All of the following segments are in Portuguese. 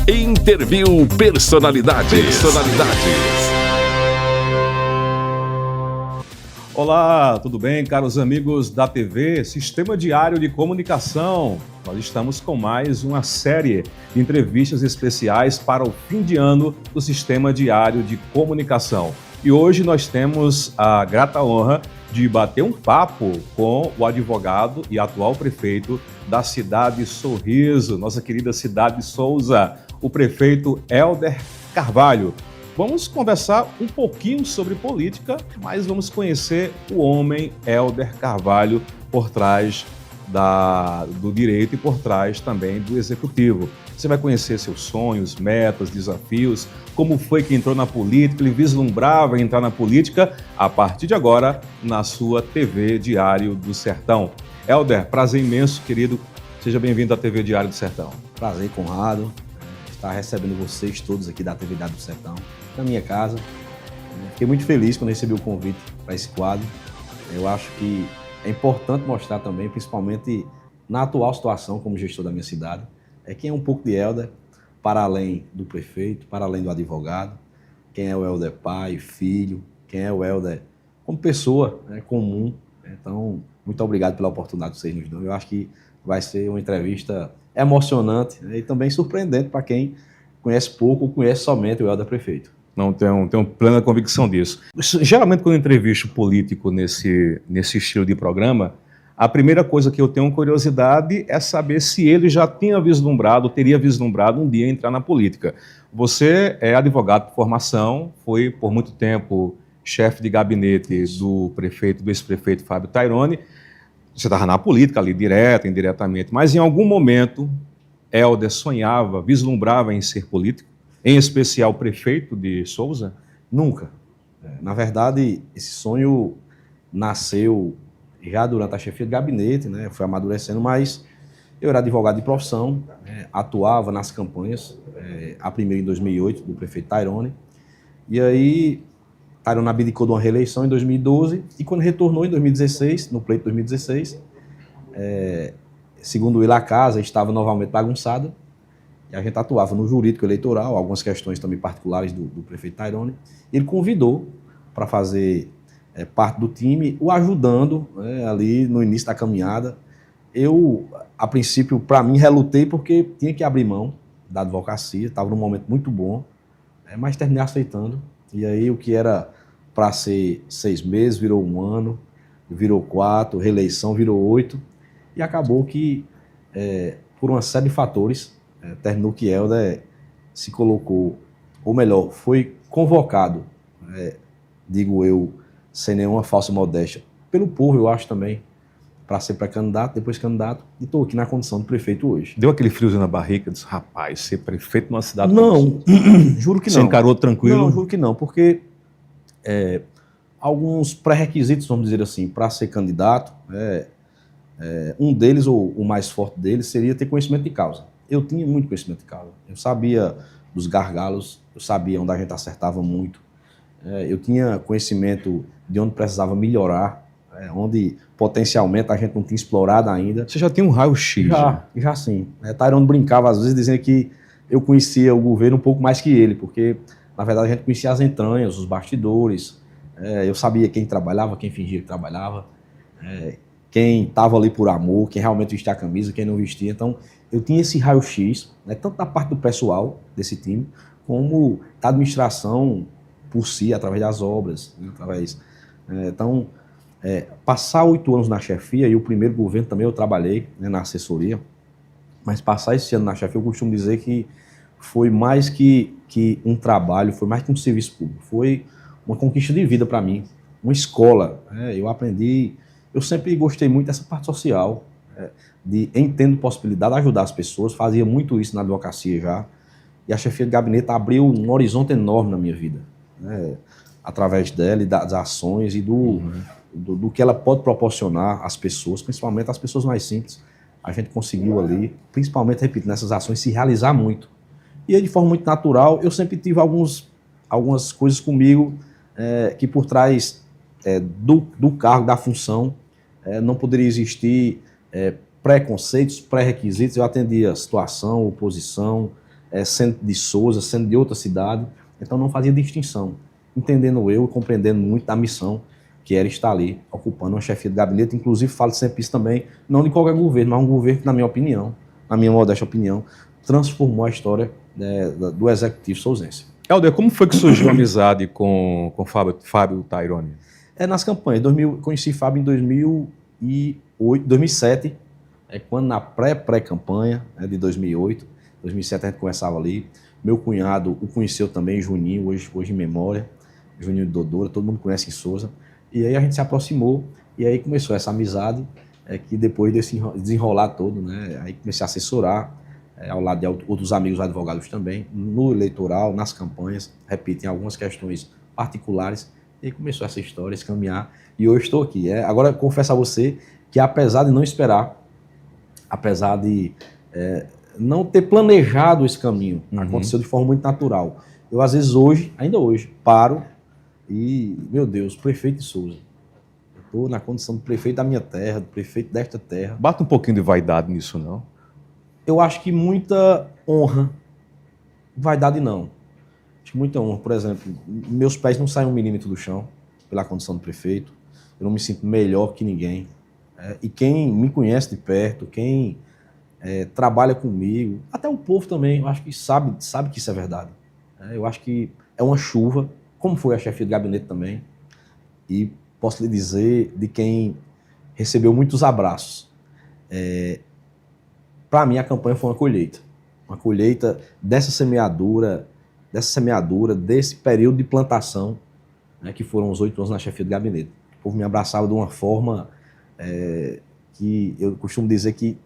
Interview Personalidades. Olá, tudo bem, caros amigos da TV Sistema Diário de Comunicação? Nós estamos com mais uma série de entrevistas especiais para o fim de ano do Sistema Diário de Comunicação. E hoje nós temos a grata honra de bater um papo com o advogado e atual prefeito da cidade Sorriso, nossa querida cidade de Souza, o prefeito Hélder Carvalho. Vamos conversar um pouquinho sobre política, mas vamos conhecer o homem Hélder Carvalho por trás do direito e por trás também do executivo. Você vai conhecer seus sonhos, metas, desafios, como foi que entrou na política, ele vislumbrava entrar na política, a partir de agora, na sua TV Diário do Sertão. Hélder, prazer imenso, querido. Seja bem-vindo à TV Diário do Sertão. Prazer, Conrado, estar recebendo vocês todos aqui da TV Diário do Sertão, na minha casa. Fiquei muito feliz quando recebi o convite para esse quadro. Eu acho que é importante mostrar também, principalmente na atual situação como gestor da minha cidade, quem é um pouco de Hélder, para além do prefeito, para além do advogado, quem é o Hélder pai, filho, quem é o Hélder como pessoa comum. Então, muito obrigado pela oportunidade que vocês nos dão. Eu acho que vai ser uma entrevista emocionante e também surpreendente para quem conhece pouco ou conhece somente o Hélder prefeito. Não, tenho plena convicção disso. Geralmente, quando eu entrevisto político nesse estilo de programa, a primeira coisa que eu tenho curiosidade é saber se ele já tinha vislumbrado, teria vislumbrado um dia entrar na política. Você é advogado de formação, foi por muito tempo chefe de gabinete do ex-prefeito Fábio Taironi. Você estava na política ali, direta, indiretamente, mas em algum momento Hélder sonhava, vislumbrava em ser político, em especial prefeito de Souza? Nunca. Na verdade, esse sonho nasceu já durante a chefia de gabinete, foi amadurecendo, mas eu era advogado de profissão, atuava nas campanhas, a primeira em 2008, do prefeito Taironi, e aí Taironi abdicou de uma reeleição em 2012, e quando retornou em 2016, no pleito de 2016, segundo ele, a casa estava novamente bagunçada, e a gente atuava no jurídico eleitoral, algumas questões também particulares do prefeito Taironi. Ele convidou para fazer parte do time, o ajudando ali no início da caminhada. Eu, a princípio, para mim, relutei porque tinha que abrir mão da advocacia, estava num momento muito bom, mas terminei aceitando. E aí o que era para ser 6 meses virou 1 ano, virou 4, reeleição virou 8, e acabou que, por uma série de fatores, terminou que Hélder se colocou, ou melhor, foi convocado, digo eu, sem nenhuma falsa modéstia, pelo povo, eu acho também, para ser pré-candidato, depois candidato, e estou aqui na condição de prefeito hoje. Deu aquele friozinho na barriga, disse, rapaz, ser prefeito numa cidade... Não, juro que não. Você encarou tranquilo? Não, juro que não, porque alguns pré-requisitos, vamos dizer assim, para ser candidato, um deles, ou o mais forte deles, seria ter conhecimento de causa. Eu tinha muito conhecimento de causa. Eu sabia dos gargalos, eu sabia onde a gente acertava muito. Eu tinha conhecimento de onde precisava melhorar, onde potencialmente a gente não tinha explorado ainda. Você já tem um raio-x? Já sim. Taironi brincava às vezes dizendo que eu conhecia o governo um pouco mais que ele, porque na verdade a gente conhecia as entranhas, os bastidores. Eu sabia quem trabalhava, quem fingia que trabalhava, quem estava ali por amor, quem realmente vestia a camisa, quem não vestia. Então, eu tinha esse raio-x, tanto da parte do pessoal desse time, como da administração por si, através das obras. Então, passar 8 anos na chefia, e o primeiro governo também eu trabalhei na assessoria, mas passar esse ano na chefia, eu costumo dizer que foi mais que um trabalho, foi mais que um serviço público, foi uma conquista de vida para mim, uma escola. Eu aprendi... Eu sempre gostei muito dessa parte social, de entendo possibilidade de ajudar as pessoas, fazia muito isso na advocacia já, e a chefia de gabinete abriu um horizonte enorme na minha vida, através dela e das ações e do que ela pode proporcionar às pessoas, principalmente às pessoas mais simples. A gente conseguiu ali, principalmente, repito, nessas ações, se realizar muito. E aí, de forma muito natural, eu sempre tive algumas coisas comigo que por trás do cargo, da função, não poderia existir preconceitos, pré-requisitos. Eu atendia situação, oposição, sendo de Souza, sendo de outra cidade, então não fazia distinção, entendendo eu e compreendendo muito da missão que era estar ali, ocupando uma chefia de gabinete. Inclusive falo sempre isso também, não de qualquer governo, mas um governo que, na minha opinião, na minha modesta opinião, transformou a história do executivo souzense. Helder, como foi que surgiu a amizade com Fábio Taironi? Nas campanhas. Conheci Fábio em 2008, 2007, quando na pré-campanha de 2008, 2007 a gente conversava ali. Meu cunhado o conheceu também, Juninho, hoje em memória, Juninho de Dodora, todo mundo conhece em Souza. E aí a gente se aproximou e aí começou essa amizade, que depois desse desenrolar todo, né, aí comecei a assessorar, ao lado de outros amigos advogados também, no eleitoral, nas campanhas, repito, em algumas questões particulares, e aí começou essa história, esse caminhar, e hoje estou aqui. Agora, confesso a você que apesar de não esperar, apesar de não ter planejado esse caminho, aconteceu de forma muito natural. Eu, às vezes, ainda hoje, paro e, meu Deus, prefeito de Souza. Eu estou na condição de prefeito da minha terra, do prefeito desta terra. Bate um pouquinho de vaidade nisso, não? Eu acho que muita honra, vaidade não. Acho que muita honra. Por exemplo, meus pés não saem 1 milímetro do chão pela condição de prefeito. Eu não me sinto melhor que ninguém. E quem me conhece de perto, quem trabalha comigo, até o povo também, eu acho que sabe que isso é verdade. Eu acho que é uma chuva, como foi a chefia de gabinete também, e posso lhe dizer de quem recebeu muitos abraços. Para mim, a campanha foi uma colheita dessa semeadura, desse período de plantação, né, que foram os 8 anos na chefia de gabinete. O povo me abraçava de uma forma que eu costumo dizer que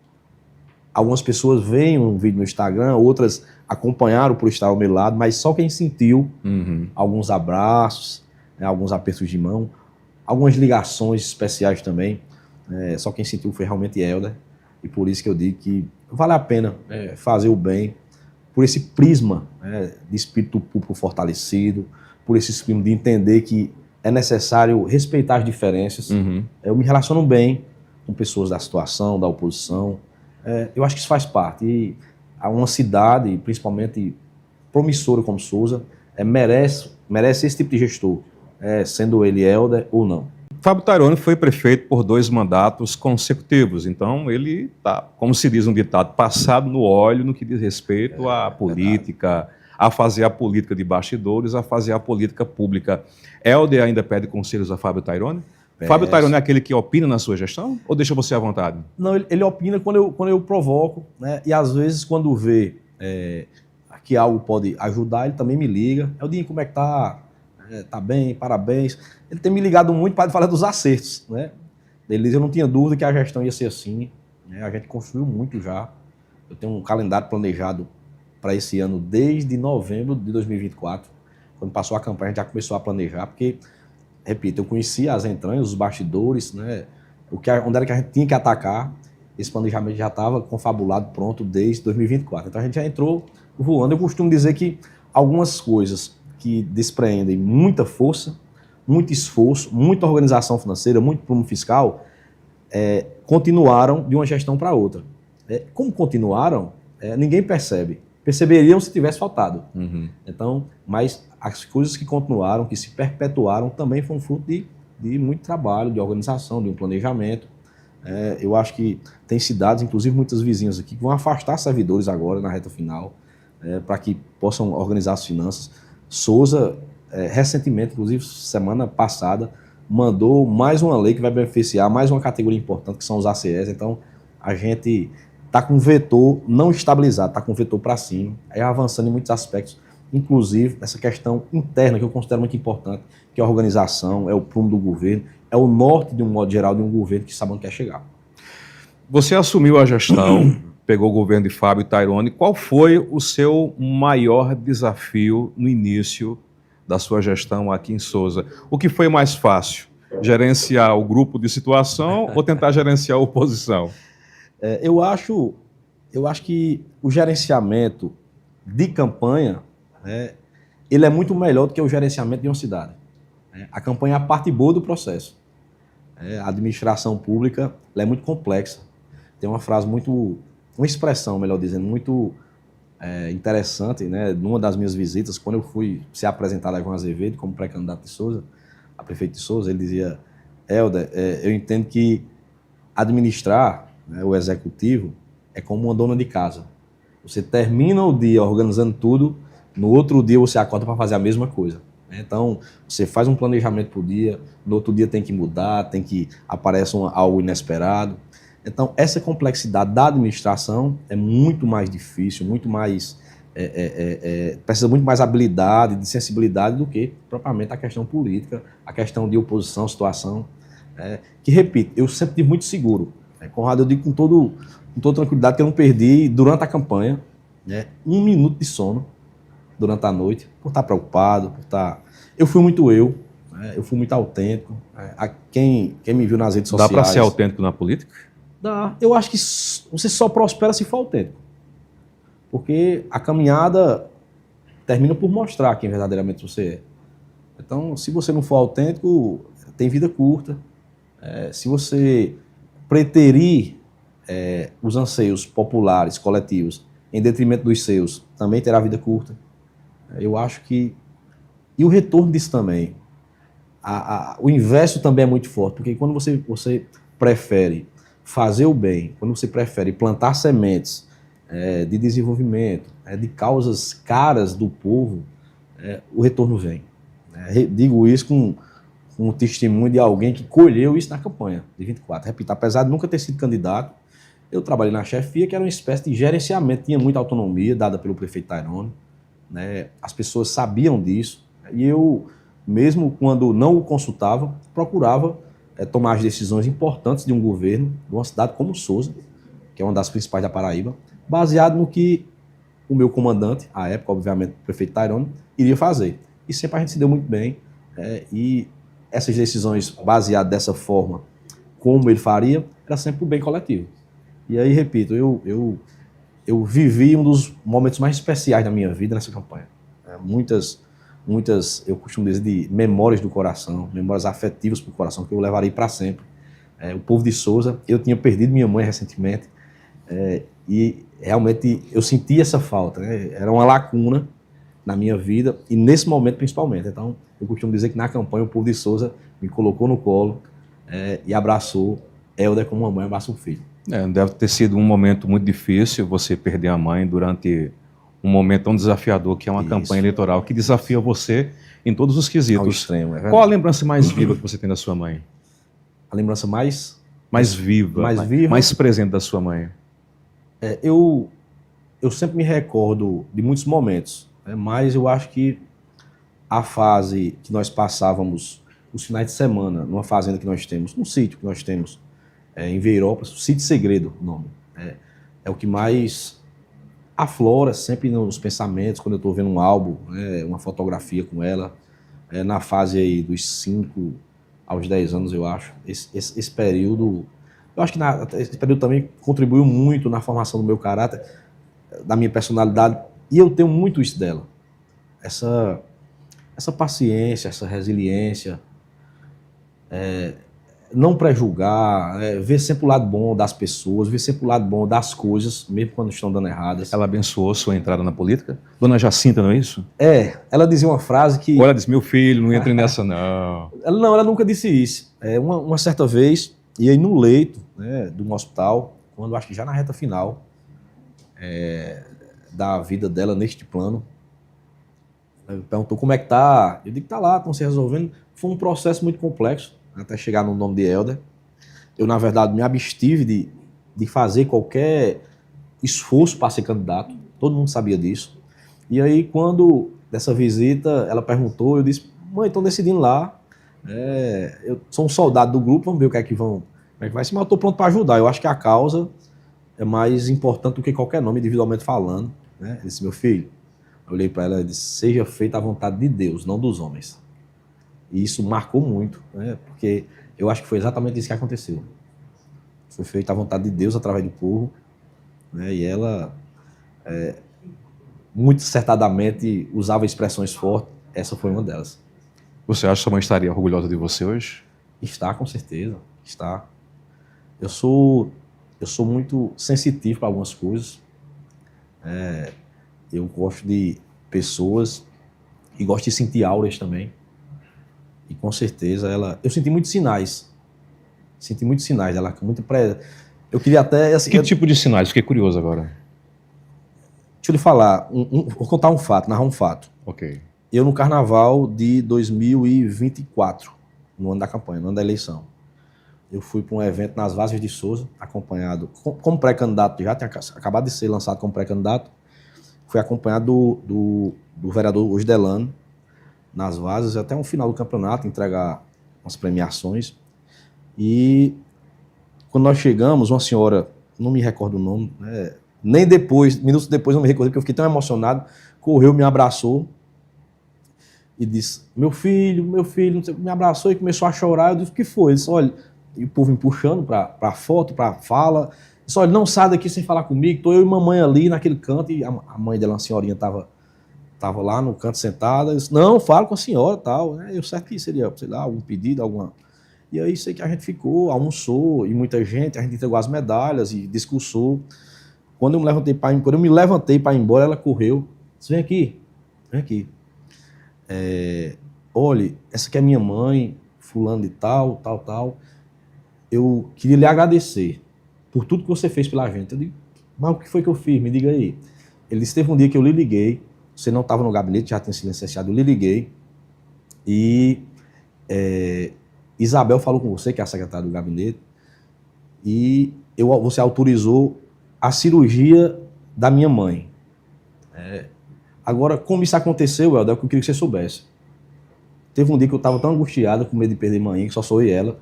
algumas pessoas veem um vídeo no Instagram, outras acompanharam por estar ao meu lado, mas só quem sentiu alguns abraços, alguns apertos de mão, algumas ligações especiais também, só quem sentiu foi realmente Helder, e por isso que eu digo que vale a pena fazer o bem, por esse prisma de espírito público fortalecido, por esse prisma de entender que é necessário respeitar as diferenças. Eu me relaciono bem com pessoas da situação, da oposição. Eu acho que isso faz parte. E uma cidade, principalmente promissora como Souza, merece esse tipo de gestor, sendo ele Helder ou não. Fábio Taironi foi prefeito por 2 mandatos consecutivos, então ele está, como se diz um ditado, passado no óleo no que diz respeito à política, a fazer a política de bastidores, a fazer a política pública. Helder ainda pede conselhos a Fábio Taironi? Fábio Taironi é aquele que opina na sua gestão ou deixa você à vontade? Não, ele opina quando eu provoco, né? E às vezes quando vê que algo pode ajudar, ele também me liga. Eldinho, como é que tá? Tá bem, parabéns. Ele tem me ligado muito para falar dos acertos, né? Ele diz, eu não tinha dúvida que a gestão ia ser assim, né? A gente construiu muito já. Eu tenho um calendário planejado para esse ano desde novembro de 2024. Quando passou a campanha, a gente já começou a planejar, porque, repito, eu conhecia as entranhas, os bastidores, né? Onde era que a gente tinha que atacar. Esse planejamento já estava confabulado, pronto, desde 2024. Então a gente já entrou voando. Eu costumo dizer que algumas coisas que despreendem muita força, muito esforço, muita organização financeira, muito prumo fiscal, continuaram de uma gestão para outra. Como continuaram, ninguém percebe. Perceberiam se tivesse faltado. Então, mas as coisas que continuaram, que se perpetuaram, também foram fruto de muito trabalho, de organização, de um planejamento. Eu acho que tem cidades, inclusive muitas vizinhas aqui, que vão afastar servidores agora na reta final, para que possam organizar as finanças. Souza, recentemente, inclusive semana passada, mandou mais uma lei que vai beneficiar mais uma categoria importante, que são os ACS. Então, a gente está com o vetor não estabilizado, está com o vetor para cima, avançando em muitos aspectos, inclusive essa questão interna, que eu considero muito importante, que é a organização, é o prumo do governo, é o norte, de um modo geral, de um governo que sabe onde quer chegar. Você assumiu a gestão, pegou o governo de Fábio Taironi. Qual foi o seu maior desafio no início da sua gestão aqui em Souza? O que foi mais fácil? Gerenciar o grupo de situação ou tentar gerenciar a oposição? Eu acho que o gerenciamento de campanha, ele é muito melhor do que o gerenciamento de uma cidade. A campanha é a parte boa do processo. A administração pública ela é muito complexa. Tem uma frase uma expressão, melhor dizendo, muito interessante, né? Numa das minhas visitas, quando eu fui ser apresentado a João Azevedo como pré-candidato de Souza, a prefeito de Souza, ele dizia: Helder, eu entendo que administrar, né, o executivo é como uma dona de casa. Você termina o dia organizando tudo, no outro dia você acorda para fazer a mesma coisa. Então, você faz um planejamento para o dia, no outro dia tem que mudar, aparece algo inesperado. Então, essa complexidade da administração é muito mais difícil, muito mais precisa muito mais habilidade, de sensibilidade do que propriamente a questão política, a questão de oposição, situação. Que, repito, eu sempre tive muito seguro. Conrado, eu digo com toda tranquilidade que eu não perdi durante a campanha, né, 1 minuto de sono durante a noite, por estar preocupado, por estar... Eu fui muito né, eu fui muito autêntico. Quem me viu nas redes sociais... Dá para ser autêntico na política? Dá. Eu acho que você só prospera se for autêntico. Porque a caminhada termina por mostrar quem verdadeiramente você é. Então, se você não for autêntico, tem vida curta. Se você preterir os anseios populares, coletivos, em detrimento dos seus, também terá vida curta. Eu acho que... E o retorno disso também. O inverso também é muito forte, porque quando você prefere fazer o bem, quando você prefere plantar sementes de desenvolvimento, de causas caras do povo, o retorno vem. Digo isso com o testemunho de alguém que colheu isso na campanha de 24. Repito, apesar de nunca ter sido candidato, eu trabalhei na chefia, que era uma espécie de gerenciamento, tinha muita autonomia dada pelo prefeito Tairone, né? As pessoas sabiam disso, e eu, mesmo quando não o consultava, procurava tomar as decisões importantes de um governo, de uma cidade como Souza, que é uma das principais da Paraíba, baseado no que o meu comandante, à época, obviamente, o prefeito Tairone, iria fazer. E sempre a gente se deu muito bem, e essas decisões baseadas dessa forma, como ele faria, era sempre o bem coletivo. E aí, repito, eu vivi um dos momentos mais especiais da minha vida nessa campanha. Muitas, eu costumo dizer, de memórias do coração, memórias afetivas para o coração, que eu levarei para sempre. O povo de Souza, eu tinha perdido minha mãe recentemente, e realmente eu senti essa falta, né? Era uma lacuna na minha vida, e nesse momento principalmente. Então, eu costumo dizer que na campanha o povo de Souza me colocou no colo e abraçou Helder como uma mãe abraça um filho. Deve ter sido um momento muito difícil você perder a mãe durante um momento tão desafiador que é uma campanha eleitoral que desafia você em todos os quesitos. Ao extremo, Qual a lembrança mais viva que você tem da sua mãe? A lembrança mais viva, mais presente da sua mãe? Eu sempre me recordo de muitos momentos, mas eu acho que a fase que nós passávamos os finais de semana, numa fazenda que nós temos, num sítio que nós temos em Veirópolis, Sítio Segredo, o nome. É o que mais aflora sempre nos pensamentos, quando eu estou vendo um álbum, uma fotografia com ela, na fase aí dos 5 aos 10 anos, eu acho. Esse período, eu acho que esse período também contribuiu muito na formação do meu caráter, da minha personalidade, e eu tenho muito isso dela. Essa paciência, essa resiliência, não prejulgar, ver sempre o lado bom das pessoas, ver sempre o lado bom das coisas, mesmo quando estão dando erradas. Ela abençoou sua entrada na política? Dona Jacinta, não é isso? Ela dizia uma frase que... Ou ela disse, meu filho, não entre nessa não. Ela nunca disse isso. Uma certa vez, e aí no leito de um hospital, quando acho que já na reta final da vida dela neste plano, ela perguntou como é que tá. Eu digo que tá lá, estão se resolvendo. Foi um processo muito complexo, até chegar no nome de Helder. Eu, na verdade, me abstive de fazer qualquer esforço para ser candidato. Todo mundo sabia disso. E aí, quando dessa visita, ela perguntou, eu disse, mãe, estão decidindo lá. Eu sou um soldado do grupo, vamos ver o que é que vai ser, mas eu estou pronto para ajudar. Eu acho que a causa é mais importante do que qualquer nome, individualmente falando. Eu disse, meu filho, eu olhei para ela e disse, seja feita a vontade de Deus, não dos homens. E isso marcou muito, porque eu acho que foi exatamente isso que aconteceu. Foi feita a vontade de Deus através do povo, e ela, muito acertadamente, usava expressões fortes. Essa foi uma delas. Você acha que sua mãe estaria orgulhosa de você hoje? Está, com certeza. Está. Eu sou muito sensitivo para algumas coisas. Eu gosto de pessoas e gosto de sentir auras também. E com certeza eu senti muitos sinais. Senti muitos sinais dela, muito eu queria até... Assim, Que tipo de sinais? Fiquei curioso agora. Deixa eu lhe falar, vou contar um fato, narrar um fato. Ok. Eu no carnaval de 2024, no ano da campanha, no ano da eleição, eu fui para um evento nas Varjas de Souza, acompanhado, como pré-candidato, já tinha acabado de ser lançado como pré-candidato, fui acompanhado do vereador Osdelano, nas Varjas, até um final do campeonato, entregar umas premiações. E quando nós chegamos, uma senhora, não me recordo o nome, né, nem depois, minutos depois não me recordei, porque eu fiquei tão emocionado, correu, me abraçou e disse, meu filho, não sei, me abraçou e começou a chorar. Eu disse, o que foi? Ele disse, olha, e o povo me puxando para foto, para fala, disse, olha, não sai daqui sem falar comigo, estou eu e mamãe ali naquele canto, e a mãe dela, uma senhorinha, estava lá no canto sentada. Eu disse, não, fala com a senhora e tal, né? Eu certo que seria, sei lá, algum pedido, alguma... E aí sei que a gente ficou, almoçou, e muita gente, a gente entregou as medalhas e discursou. Quando eu me levantei para ir embora, ela correu, disse, vem aqui. Olha, essa aqui é minha mãe, fulano de tal. Eu queria lhe agradecer por tudo que você fez pela gente. Eu digo, mas o que foi que eu fiz? Me diga aí. Ele disse, teve um dia que eu lhe liguei, você não estava no gabinete, já tinha silenciado, eu lhe liguei, e Isabel falou com você, que é a secretária do gabinete, e você autorizou a cirurgia da minha mãe. Agora, como isso aconteceu, Helder, é o que eu queria que você soubesse. Teve um dia que eu estava tão angustiado, com medo de perder manhã, que só sou eu e ela.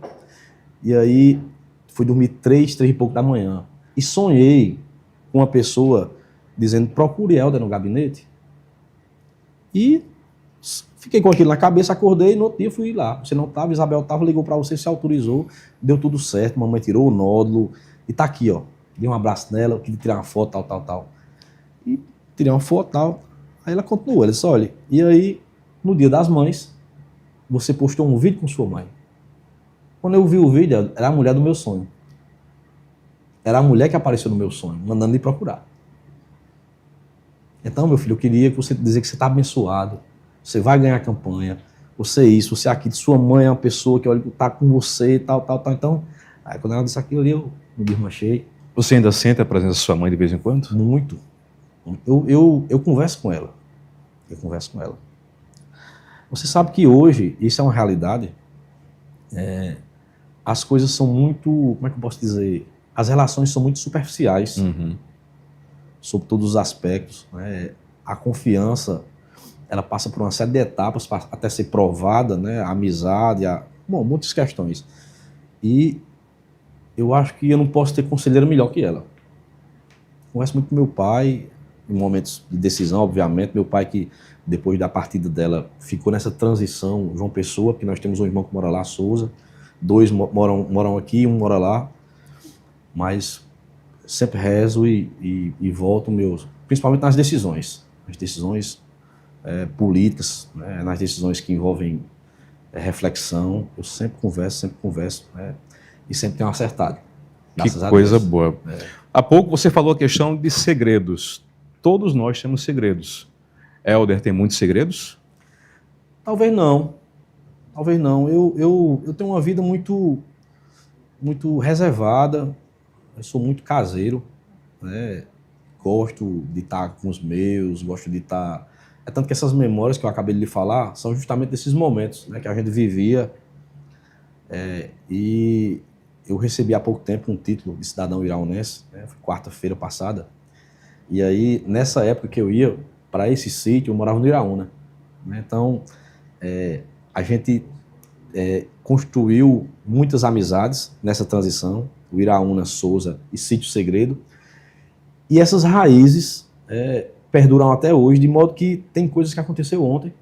E aí, fui dormir 3 e pouco da manhã. E sonhei com uma pessoa dizendo, procure Helder no gabinete. E fiquei com aquilo na cabeça, acordei, e no outro dia fui lá. Você não estava, Isabel estava, ligou para você, se autorizou, deu tudo certo, mamãe tirou o nódulo, e tá aqui, ó. Dei um abraço nela, eu queria tirar uma foto, tal. E tirei uma foto, tal. Aí ela continuou, ela disse, olha, e aí, no Dia das Mães, você postou um vídeo com sua mãe. Quando eu vi o vídeo, era a mulher do meu sonho. Era a mulher que apareceu no meu sonho, mandando me procurar. Então, meu filho, eu queria que você dizer que você está abençoado, você vai ganhar a campanha, você isso, você aquilo, sua mãe é uma pessoa que está com você e tal. Então, aí quando ela disse aquilo, eu me desmanchei. Você ainda sente a presença da sua mãe de vez em quando? Muito. Eu converso com ela. Você sabe que hoje, isso é uma realidade, as coisas são muito, como é que eu posso dizer? As relações são muito superficiais, sobre todos os aspectos, né? A confiança, ela passa por uma série de etapas até ser provada, né? A amizade, muitas questões. E eu acho que eu não posso ter conselheiro melhor que ela. Converso muito com meu pai, em momentos de decisão, obviamente. Meu pai, que depois da partida dela, ficou nessa transição, João Pessoa, porque nós temos um irmão que mora lá, Souza. 2 moram aqui, 1 mora lá. Mas sempre rezo e volto principalmente nas decisões. Nas decisões políticas, né, nas decisões que envolvem reflexão. Eu sempre converso, né, e sempre tenho acertado. Que coisa boa. Há pouco você falou a questão de segredos. Todos nós temos segredos. Helder tem muitos segredos? Talvez não. Eu tenho uma vida muito reservada. Eu sou muito caseiro, né? Gosto de estar com os meus, gosto de estar... É tanto que essas memórias que eu acabei de lhe falar são justamente desses momentos, né, que a gente vivia. E eu recebi há pouco tempo um título de cidadão iraunense, né? Foi quarta-feira passada. E aí, nessa época que eu ia para esse sítio, eu morava no Iraúna, né? Então, a gente construiu muitas amizades nessa transição, o Iraúna, Souza e Sítio Segredo. E essas raízes perduram até hoje, de modo que tem coisas que aconteceram ontem,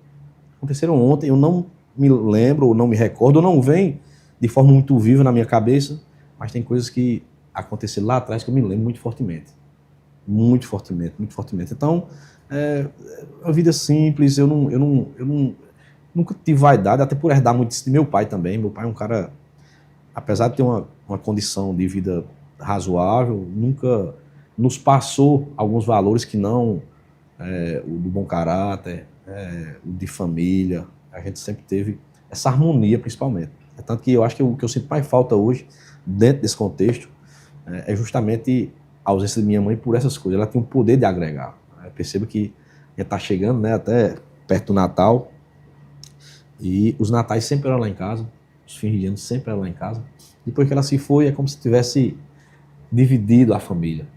eu não me lembro, ou não me recordo, ou não vem de forma muito viva na minha cabeça, mas tem coisas que aconteceram lá atrás que eu me lembro muito fortemente. Muito fortemente. Então, a vida é simples, eu nunca tive vaidade, até por herdar muito isso de meu pai também. Meu pai é um cara, apesar de ter uma condição de vida razoável, nunca nos passou alguns valores que não o do bom caráter, o de família. A gente sempre teve essa harmonia, principalmente. É tanto que eu acho que o que eu sinto mais falta hoje, dentro desse contexto, é justamente a ausência de minha mãe por essas coisas. Ela tem um poder de agregar. Eu percebo que já está chegando, né, até perto do Natal, e os natais sempre eram lá em casa, os fins de ano sempre eram lá em casa. Depois que ela se foi, é como se tivesse dividido a família.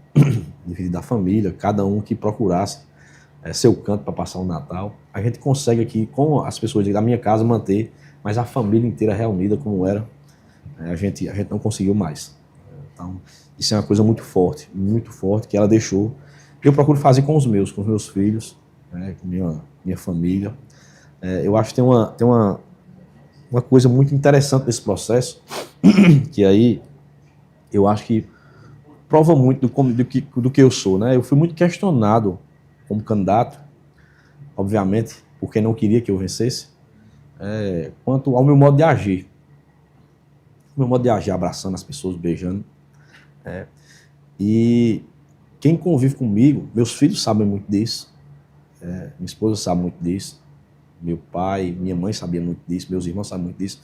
Dividido a família, cada um que procurasse seu canto para passar o Natal. A gente consegue aqui, com as pessoas da minha casa, manter, mas a família inteira reunida como era, a gente não conseguiu mais. Então, isso é uma coisa muito forte, que ela deixou. Eu procuro fazer com os meus filhos, com minha família. Eu acho que tem uma coisa muito interessante nesse processo, que aí eu acho que prova muito do que eu sou, né? Eu fui muito questionado como candidato, obviamente, porque não queria que eu vencesse, quanto ao meu modo de agir. O meu modo de agir, abraçando as pessoas, beijando. E quem convive comigo, meus filhos sabem muito disso, minha esposa sabe muito disso, meu pai, minha mãe sabia muito disso, meus irmãos sabem muito disso.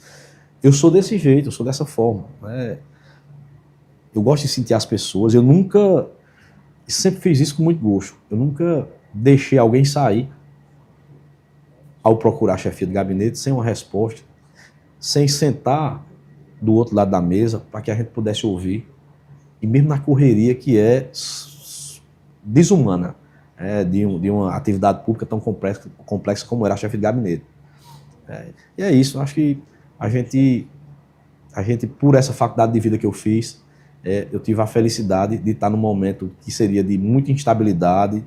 Eu sou desse jeito, eu sou dessa forma. Eu gosto de sentir as pessoas, eu nunca, sempre fiz isso com muito gosto, eu nunca deixei alguém sair ao procurar a chefia de gabinete sem uma resposta, sem sentar do outro lado da mesa para que a gente pudesse ouvir, e mesmo na correria que é desumana, de uma atividade pública tão complexa como era a chefia de gabinete. E é isso, acho que a gente, por essa faculdade de vida que eu fiz, eu tive a felicidade de estar num momento que seria de muita instabilidade,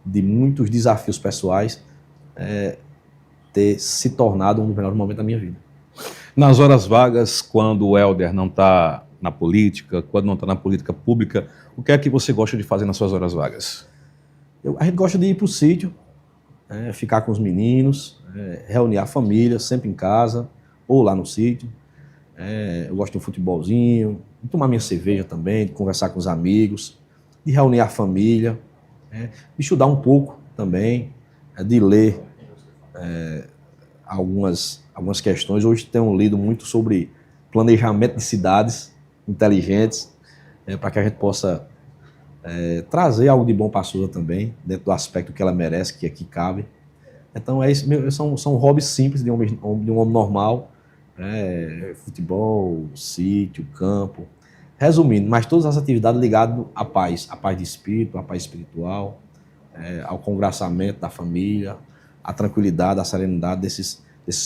de muitos desafios pessoais, ter se tornado um dos melhores momentos da minha vida. Nas horas vagas, quando o Hélder não está na política, quando não está na política pública, o que é que você gosta de fazer nas suas horas vagas? A gente gosta de ir para o sítio, ficar com os meninos, reunir a família, sempre em casa, ou lá no sítio. Eu gosto de um futebolzinho, de tomar minha cerveja também, de conversar com os amigos, de reunir a família, de estudar um pouco também, de ler algumas questões. Hoje tenho lido muito sobre planejamento de cidades inteligentes, para que a gente possa trazer algo de bom para a Suza também, dentro do aspecto que ela merece, que aqui cabe. Então, são hobbies simples de um homem normal, futebol, sítio, campo. Resumindo, mas todas as atividades ligadas à paz de espírito, à paz espiritual, ao congraçamento da família, à tranquilidade, à serenidade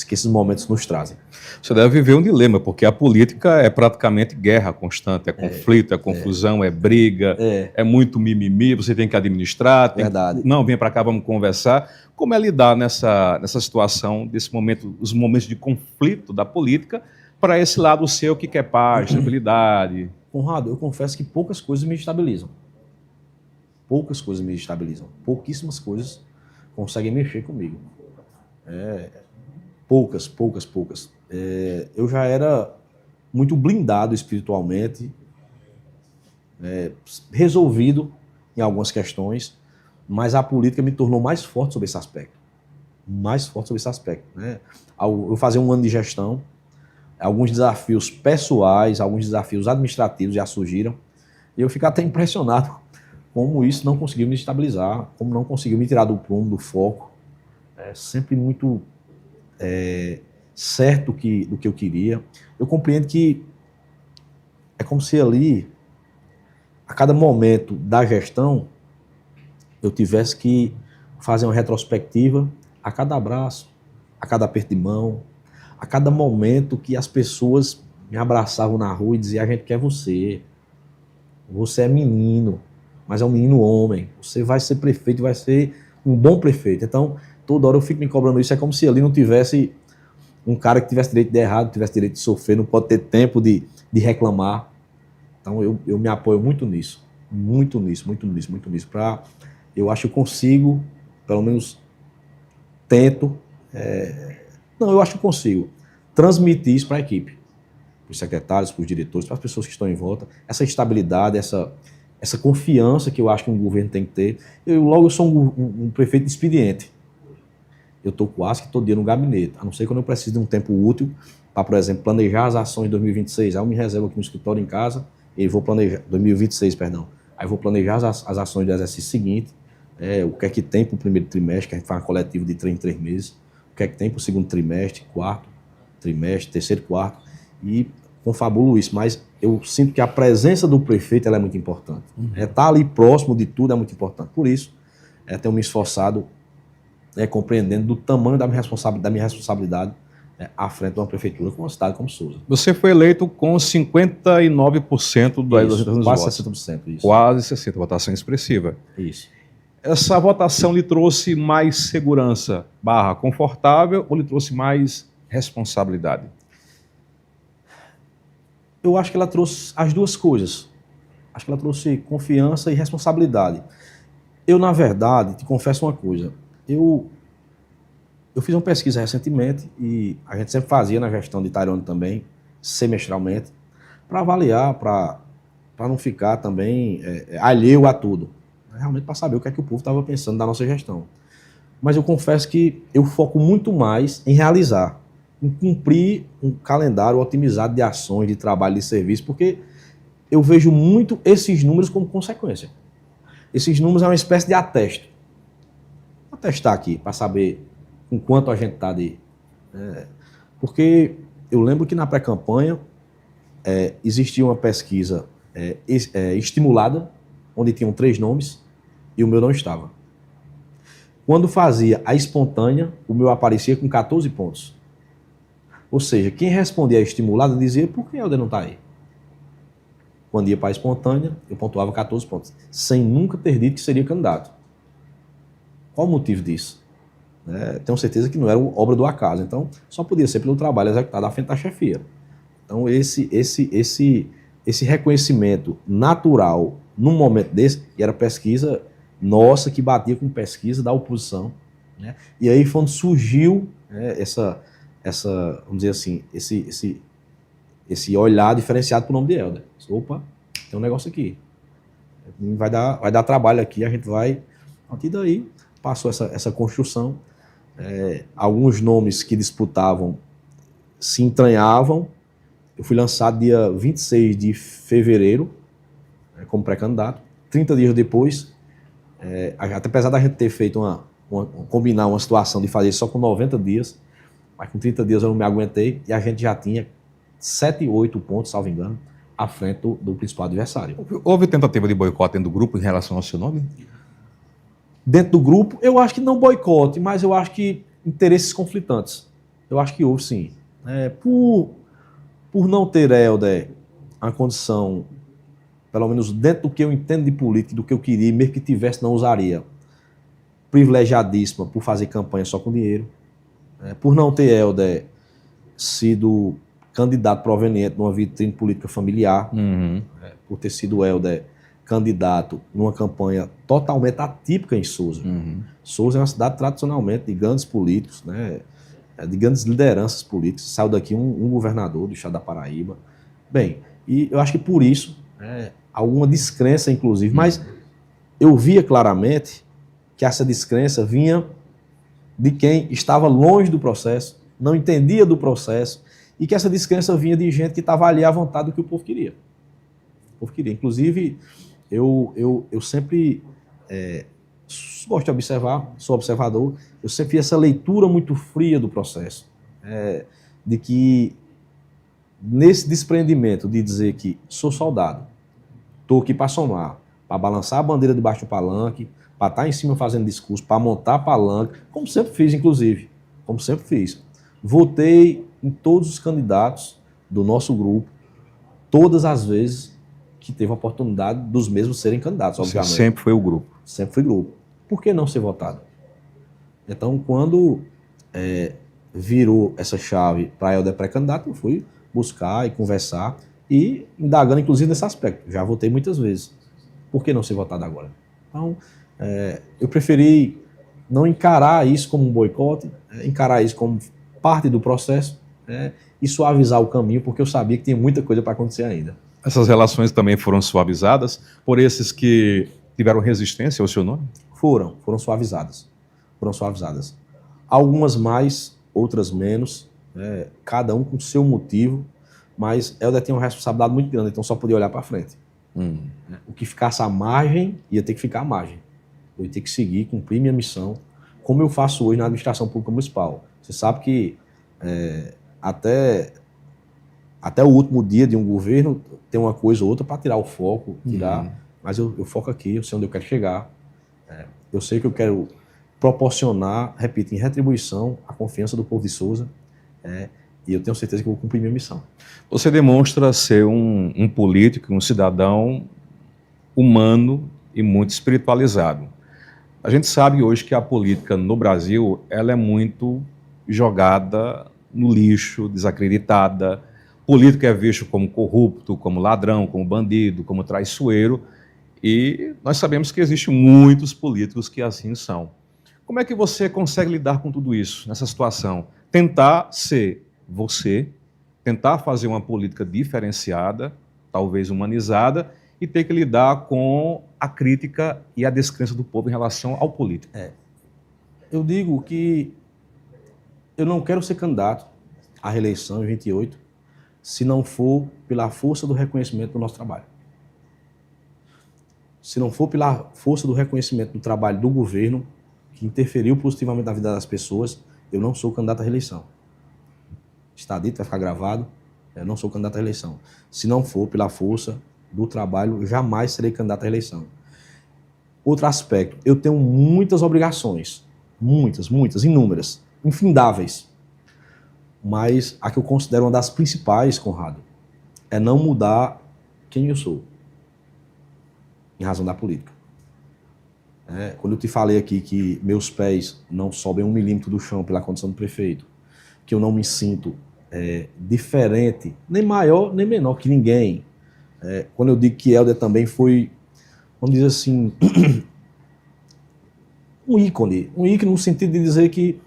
que esses momentos nos trazem. Você deve viver um dilema, porque a política é praticamente guerra constante, conflito, confusão, briga, é muito mimimi, você tem que administrar, Verdade. Não, vem para cá, vamos conversar. Como é lidar nessa situação, desse momento, os momentos de conflito da política, para esse lado seu que quer paz, estabilidade? Conrado, eu confesso que poucas coisas me estabilizam. Pouquíssimas coisas conseguem mexer comigo. Poucas. Eu já era muito blindado espiritualmente, resolvido em algumas questões, mas a política me tornou mais forte sobre esse aspecto. Eu fazer um ano de gestão, alguns desafios pessoais, alguns desafios administrativos já surgiram, e eu fico até impressionado como isso não conseguiu me estabilizar, como não conseguiu me tirar do prumo, do foco. Sempre muito certo do que eu queria. Eu compreendo que é como se ali, a cada momento da gestão, eu tivesse que fazer uma retrospectiva a cada abraço, a cada aperto de mão, a cada momento que as pessoas me abraçavam na rua e diziam: a gente quer você, você é menino, mas é um menino homem, você vai ser prefeito, vai ser um bom prefeito. Então, toda hora eu fico me cobrando isso, é como se ali não tivesse um cara que tivesse direito de errado, tivesse direito de sofrer, não pode ter tempo de reclamar. Então eu me apoio muito nisso. Eu acho que eu consigo, pelo menos tento, eu acho que eu consigo transmitir isso para a equipe, para os secretários, para os diretores, para as pessoas que estão em volta, essa estabilidade, essa confiança que eu acho que um governo tem que ter. Eu sou um prefeito expediente. Eu estou quase que todo dia no gabinete, a não ser quando eu preciso de um tempo útil para, por exemplo, planejar as ações de 2026. Aí eu me reservo aqui no escritório em casa e vou planejar, 2026, perdão. Aí eu vou planejar as ações do exercício seguinte, o que é que tem para o primeiro trimestre, que a gente faz uma coletiva de 3 em 3 meses, o que é que tem para o segundo trimestre, quarto trimestre, terceiro, quarto, e confabulo isso. Mas eu sinto que a presença do prefeito ela é muito importante. Estar ali próximo de tudo é muito importante. Por isso, tenho me esforçado compreendendo do tamanho da minha responsabilidade à frente de uma prefeitura com uma cidade como Souza. Você foi eleito com 59% dos quase votos. 60%. Isso. Quase 60%, votação expressiva. Isso. Essa votação lhe trouxe mais segurança / confortável ou lhe trouxe mais responsabilidade? Eu acho que ela trouxe as duas coisas. Acho que ela trouxe confiança e responsabilidade. Eu, na verdade, te confesso uma coisa. Eu fiz uma pesquisa recentemente e a gente sempre fazia na gestão de Tairone também, semestralmente, para avaliar, para não ficar também alheio a tudo. Realmente para saber o que é que o povo estava pensando da nossa gestão. Mas eu confesso que eu foco muito mais em realizar, em cumprir um calendário otimizado de ações, de trabalho, de serviço, porque eu vejo muito esses números como consequência. Esses números é uma espécie de atesto. Vou testar aqui para saber com quanto a gente está de... porque eu lembro que na pré-campanha existia uma pesquisa estimulada, onde tinham 3 nomes e o meu não estava. Quando fazia a espontânea, o meu aparecia com 14 pontos. Ou seja, quem respondia a estimulada dizia, por que Helder não está aí? Quando ia para a espontânea, eu pontuava 14 pontos, sem nunca ter dito que seria candidato. Qual o motivo disso? Tenho certeza que não era obra do acaso, então só podia ser pelo trabalho executado à frente da chefia. Então esse reconhecimento natural num momento desse, e era pesquisa nossa que batia com pesquisa da oposição, né? E aí foi onde surgiu essa, vamos dizer assim, esse olhar diferenciado para o nome de Helder. Opa, tem um negócio aqui. Vai dar trabalho aqui, a gente vai... A partir daí, passou essa construção. Alguns nomes que disputavam se entranhavam. Eu fui lançado dia 26 de fevereiro como pré-candidato. 30 dias depois, apesar da gente ter feito combinar uma situação de fazer só com 90 dias, mas com 30 dias eu não me aguentei e a gente já tinha 7, 8 pontos, salvo engano, à frente do principal adversário. Houve tentativa de boicote dentro do grupo em relação ao seu nome? Dentro do grupo, eu acho que não boicote, mas eu acho que interesses conflitantes. Eu acho que houve, sim. Por não ter Helder a condição, pelo menos dentro do que eu entendo de política, do que eu queria, mesmo que tivesse, não usaria, privilegiadíssima por fazer campanha só com dinheiro. Por não ter Helder sido candidato proveniente de uma vitrine política familiar, por ter sido Helder candidato numa campanha totalmente atípica em Souza. Souza é uma cidade tradicionalmente de grandes políticos, né, de grandes lideranças políticas. Saiu daqui um governador do estado da Paraíba. Bem, e eu acho que por isso, alguma descrença inclusive, mas eu via claramente que essa descrença vinha de quem estava longe do processo, não entendia do processo, e que essa descrença vinha de gente que estava ali à vontade do que o povo queria. O povo queria. Inclusive, eu sempre gosto de observar, sou observador, eu sempre fiz essa leitura muito fria do processo, de que nesse desprendimento de dizer que sou soldado, estou aqui para somar, para balançar a bandeira debaixo do palanque, para estar em cima fazendo discurso, para montar palanque, como sempre fiz, inclusive, como sempre fiz. Votei em todos os candidatos do nosso grupo, todas as vezes que teve a oportunidade dos mesmos serem candidatos, obviamente. Sempre foi o grupo. Sempre foi grupo. Por que não ser votado? Então, quando virou essa chave para Helder pré-candidato, eu fui buscar e conversar e indagando, inclusive, nesse aspecto. Já votei muitas vezes. Por que não ser votado agora? Então, eu preferi não encarar isso como um boicote, encarar isso como parte do processo, e suavizar o caminho, porque eu sabia que tinha muita coisa para acontecer ainda. Essas relações também foram suavizadas por esses que tiveram resistência ao seu nome? Foram suavizadas. Foram suavizadas. Algumas mais, outras menos, né? Cada um com seu motivo, mas Helder tinha uma responsabilidade muito grande, então só podia olhar para frente. Né? O que ficasse à margem, ia ter que ficar à margem. Eu ia ter que seguir, cumprir minha missão, como eu faço hoje na administração pública municipal. Você sabe que até o último dia de um governo tem uma coisa ou outra para tirar o foco, mas eu foco aqui, eu sei onde eu quero chegar. Eu sei que eu quero proporcionar, repito, em retribuição, a confiança do povo de Sousa, e eu tenho certeza que eu vou cumprir minha missão. Você demonstra ser um político, um cidadão humano e muito espiritualizado. A gente sabe hoje que a política no Brasil ela é muito jogada no lixo, desacreditada. Político é visto como corrupto, como ladrão, como bandido, como traiçoeiro, e nós sabemos que existem muitos políticos que assim são. Como é que você consegue lidar com tudo isso, nessa situação? Tentar ser você, tentar fazer uma política diferenciada, talvez humanizada, e ter que lidar com a crítica e a descrença do povo em relação ao político. Eu digo que eu não quero ser candidato à reeleição em 28 se não for pela força do reconhecimento do nosso trabalho. Se não for pela força do reconhecimento do trabalho do governo, que interferiu positivamente na vida das pessoas, eu não sou candidato à reeleição. Está dito, vai ficar gravado, eu não sou candidato à reeleição. Se não for pela força do trabalho, jamais serei candidato à reeleição. Outro aspecto, eu tenho muitas obrigações, muitas, inúmeras, infindáveis. Mas a que eu considero uma das principais, Conrado, é não mudar quem eu sou, em razão da política. Quando eu te falei aqui que meus pés não sobem 1 milímetro do chão pela condição do prefeito, que eu não me sinto diferente, nem maior, nem menor que ninguém. Quando eu digo que Helder também foi, vamos dizer assim, um ícone no sentido de dizer que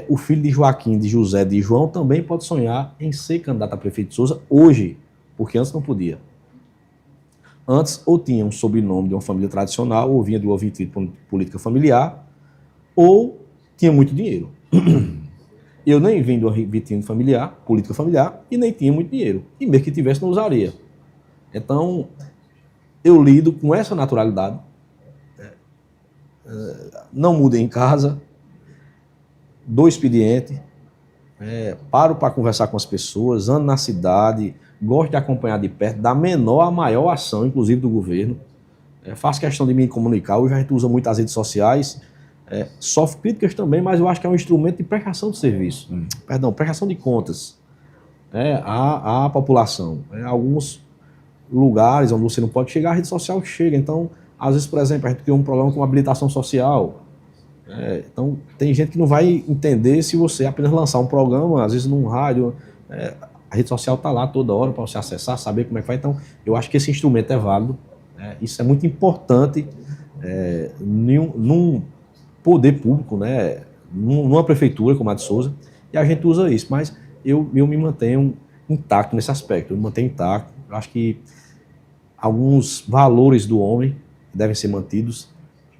o filho de Joaquim, de José, de João também pode sonhar em ser candidato a prefeito de Sousa hoje, porque antes não podia. Antes, ou tinha um sobrenome de uma família tradicional, ou vinha de uma política familiar, ou tinha muito dinheiro. Eu nem vim de uma vitrine familiar, política familiar, e nem tinha muito dinheiro. E mesmo que tivesse, não usaria. Então, eu lido com essa naturalidade. Não mudei em casa, dou expediente, paro para conversar com as pessoas, ando na cidade, gosto de acompanhar de perto, da menor a maior ação, inclusive do governo. Faço questão de me comunicar, hoje a gente usa muito as redes sociais, sofre críticas também, mas eu acho que é um instrumento de prestação de serviço. Prestação de contas à população. Alguns lugares onde você não pode chegar, a rede social chega. Então, às vezes, por exemplo, a gente tem um problema com habilitação social. Então, tem gente que não vai entender se você apenas lançar um programa, às vezes num rádio, a rede social está lá toda hora para você acessar, saber como é que vai. Então, eu acho que esse instrumento é válido. Isso é muito importante num poder público, numa prefeitura como a de Sousa, e a gente usa isso. Mas eu me mantenho intacto nesse aspecto, eu me mantenho intacto. Eu acho que alguns valores do homem devem ser mantidos.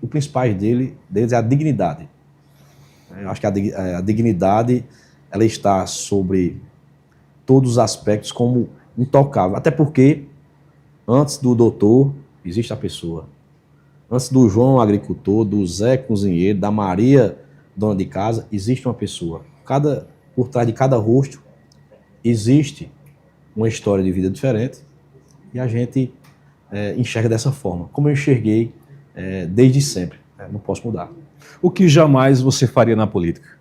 O principal deles é a dignidade. Eu acho que a dignidade ela está sobre todos os aspectos como intocável. Até porque, antes do doutor, existe a pessoa. Antes do João, agricultor, do Zé, cozinheiro, da Maria, dona de casa, existe uma pessoa. Por trás de cada rosto, existe uma história de vida diferente e a gente enxerga dessa forma. Como eu enxerguei desde sempre. Não posso mudar. O que jamais você faria na política,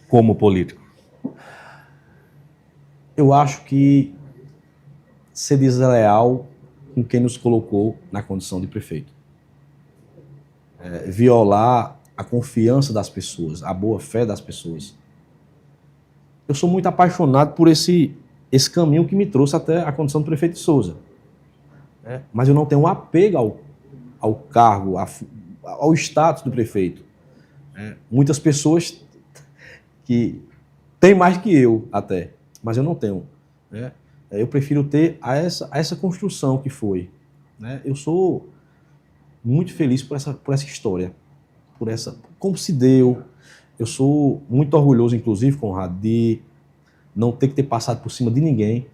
como político? Eu acho que ser desleal com quem nos colocou na condição de prefeito. Violar a confiança das pessoas, a boa-fé das pessoas. Eu sou muito apaixonado por esse caminho que me trouxe até a condição de prefeito de Sousa. Mas eu não tenho um apego ao cargo, ao status do prefeito. Muitas pessoas que têm mais que eu até, mas eu não tenho. Eu prefiro ter a essa construção que foi, né? Eu sou muito feliz por essa história, como se deu. Eu sou muito orgulhoso, inclusive, Conrado, de não ter que ter passado por cima de ninguém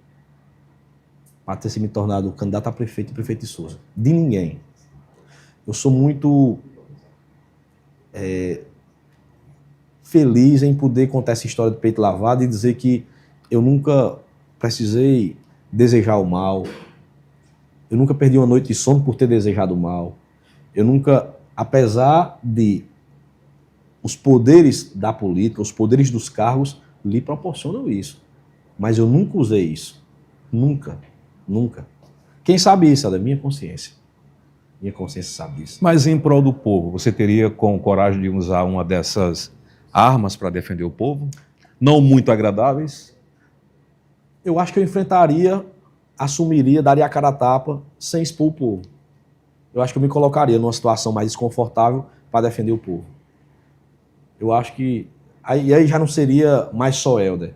para ter se me tornado candidato a prefeito e prefeito de Souza. De ninguém. Eu sou muito feliz em poder contar essa história do peito lavado e dizer que eu nunca precisei desejar o mal. Eu nunca perdi uma noite de sono por ter desejado o mal. Eu nunca, apesar de os poderes da política, os poderes dos cargos lhe proporcionam isso. Mas eu nunca usei isso. Nunca. Nunca. Quem sabe isso? É da minha consciência. Minha consciência sabe isso. Mas em prol do povo, você teria coragem de usar uma dessas armas para defender o povo? Não muito agradáveis? Eu acho que eu enfrentaria, assumiria, daria a cara a tapa sem expor o povo. Eu acho que eu me colocaria numa situação mais desconfortável para defender o povo. Eu acho que... Aí já não seria mais só Helder.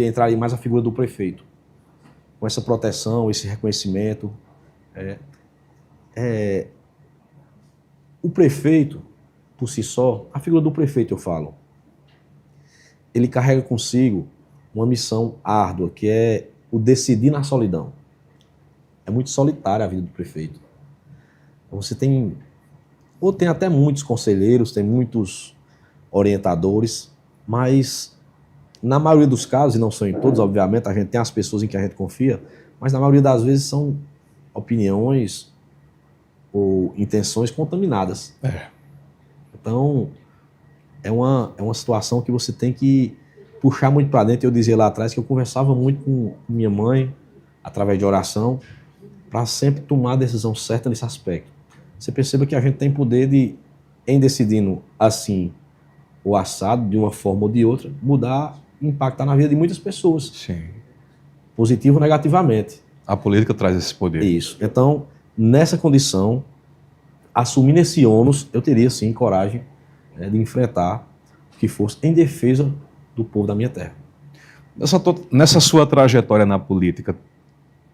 Entraria mais a figura do prefeito. Com essa proteção, esse reconhecimento. O prefeito, por si só, a figura do prefeito, eu falo, ele carrega consigo uma missão árdua, que é o decidir na solidão. É muito solitária a vida do prefeito. Você tem até muitos conselheiros, tem muitos orientadores, mas na maioria dos casos, e não são em todos, obviamente, a gente tem as pessoas em que a gente confia, mas na maioria das vezes são opiniões ou intenções contaminadas. Então, é uma situação que você tem que puxar muito para dentro. Eu dizia lá atrás que eu conversava muito com minha mãe, através de oração, para sempre tomar a decisão certa nesse aspecto. Você perceba que a gente tem poder de, em decidindo assim, o assado, de uma forma ou de outra, mudar, impactar na vida de muitas pessoas. Sim. Positivo ou negativamente. A política traz esse poder. Isso. Então, nessa condição, assumindo esse ônus, eu teria sim coragem de enfrentar o que fosse em defesa do povo da minha terra. Nessa sua trajetória na política,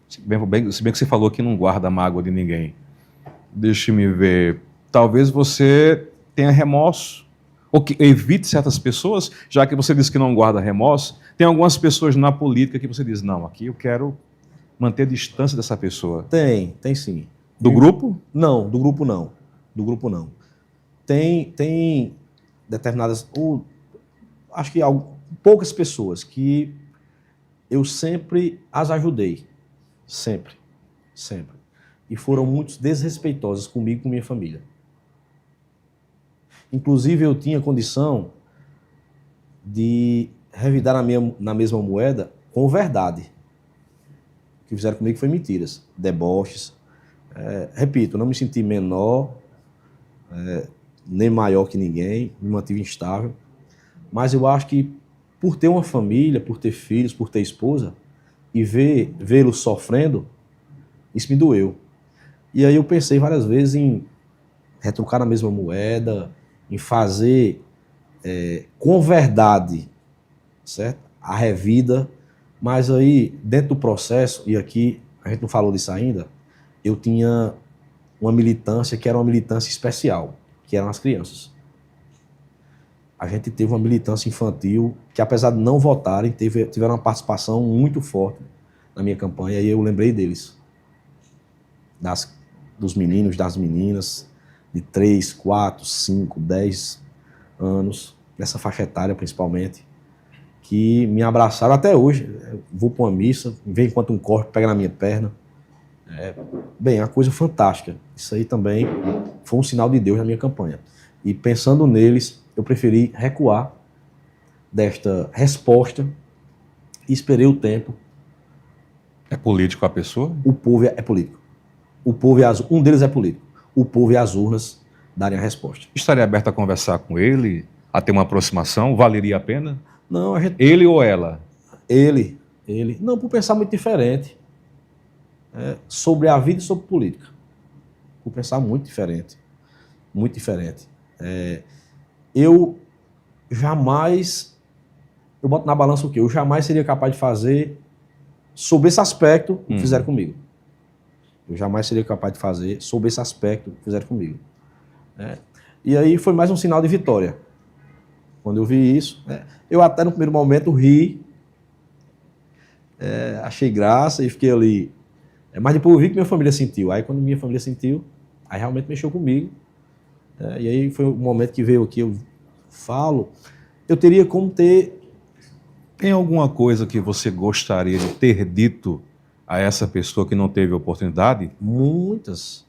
se bem que você falou que não guarda mágoa de ninguém, deixe-me ver, talvez você tenha remorso, ou que evite certas pessoas, já que você disse que não guarda remorso, tem algumas pessoas na política que você diz, não, aqui eu quero manter a distância dessa pessoa. Tem sim. Do grupo? Não, do grupo não. Do grupo não. Tem determinadas, acho que poucas pessoas que eu sempre as ajudei. Sempre. Sempre. E foram muito desrespeitosas comigo e com minha família. Inclusive, eu tinha condição de revidar na mesma moeda com verdade. O que fizeram comigo foi mentiras, deboches. Repito, não me senti menor, nem maior que ninguém, me mantive instável. Mas eu acho que por ter uma família, por ter filhos, por ter esposa, e vê-los sofrendo, isso me doeu. E aí eu pensei várias vezes em retrucar na mesma moeda, em fazer com verdade, certo? A revida, mas aí dentro do processo, e aqui a gente não falou disso ainda, eu tinha uma militância que era uma militância especial, que eram as crianças. A gente teve uma militância infantil que, apesar de não votarem, tiveram uma participação muito forte na minha campanha, e eu lembrei deles. Dos meninos, das meninas, de 3, 4, 5, 10 anos, nessa faixa etária principalmente, que me abraçaram até hoje. Eu vou para uma missa, vem enquanto um corpo pega na minha perna. Bem, é uma coisa fantástica. Isso aí também foi um sinal de Deus na minha campanha. E pensando neles, eu preferi recuar desta resposta e esperei o tempo. É político a pessoa? O povo é político. O povo um deles é político. O povo e as urnas darem a resposta. Estaria aberto a conversar com ele, a ter uma aproximação? Valeria a pena? Não, Ele ou ela? Ele. Não, por pensar muito diferente. Sobre a vida e sobre política. Por pensar muito diferente. Muito diferente. Eu jamais... Eu boto na balança o quê? Eu jamais seria capaz de fazer sob esse aspecto, que fizeram comigo. Eu jamais seria capaz de fazer sob esse aspecto que fizeram comigo. E aí foi mais um sinal de vitória. Quando eu vi isso, eu até no primeiro momento ri, achei graça e fiquei ali. Mas depois eu vi que minha família sentiu. Aí quando minha família sentiu, aí realmente mexeu comigo. E aí foi o momento que veio aqui, eu falo, eu teria como ter... Tem alguma coisa que você gostaria de ter dito a essa pessoa que não teve oportunidade? Muitas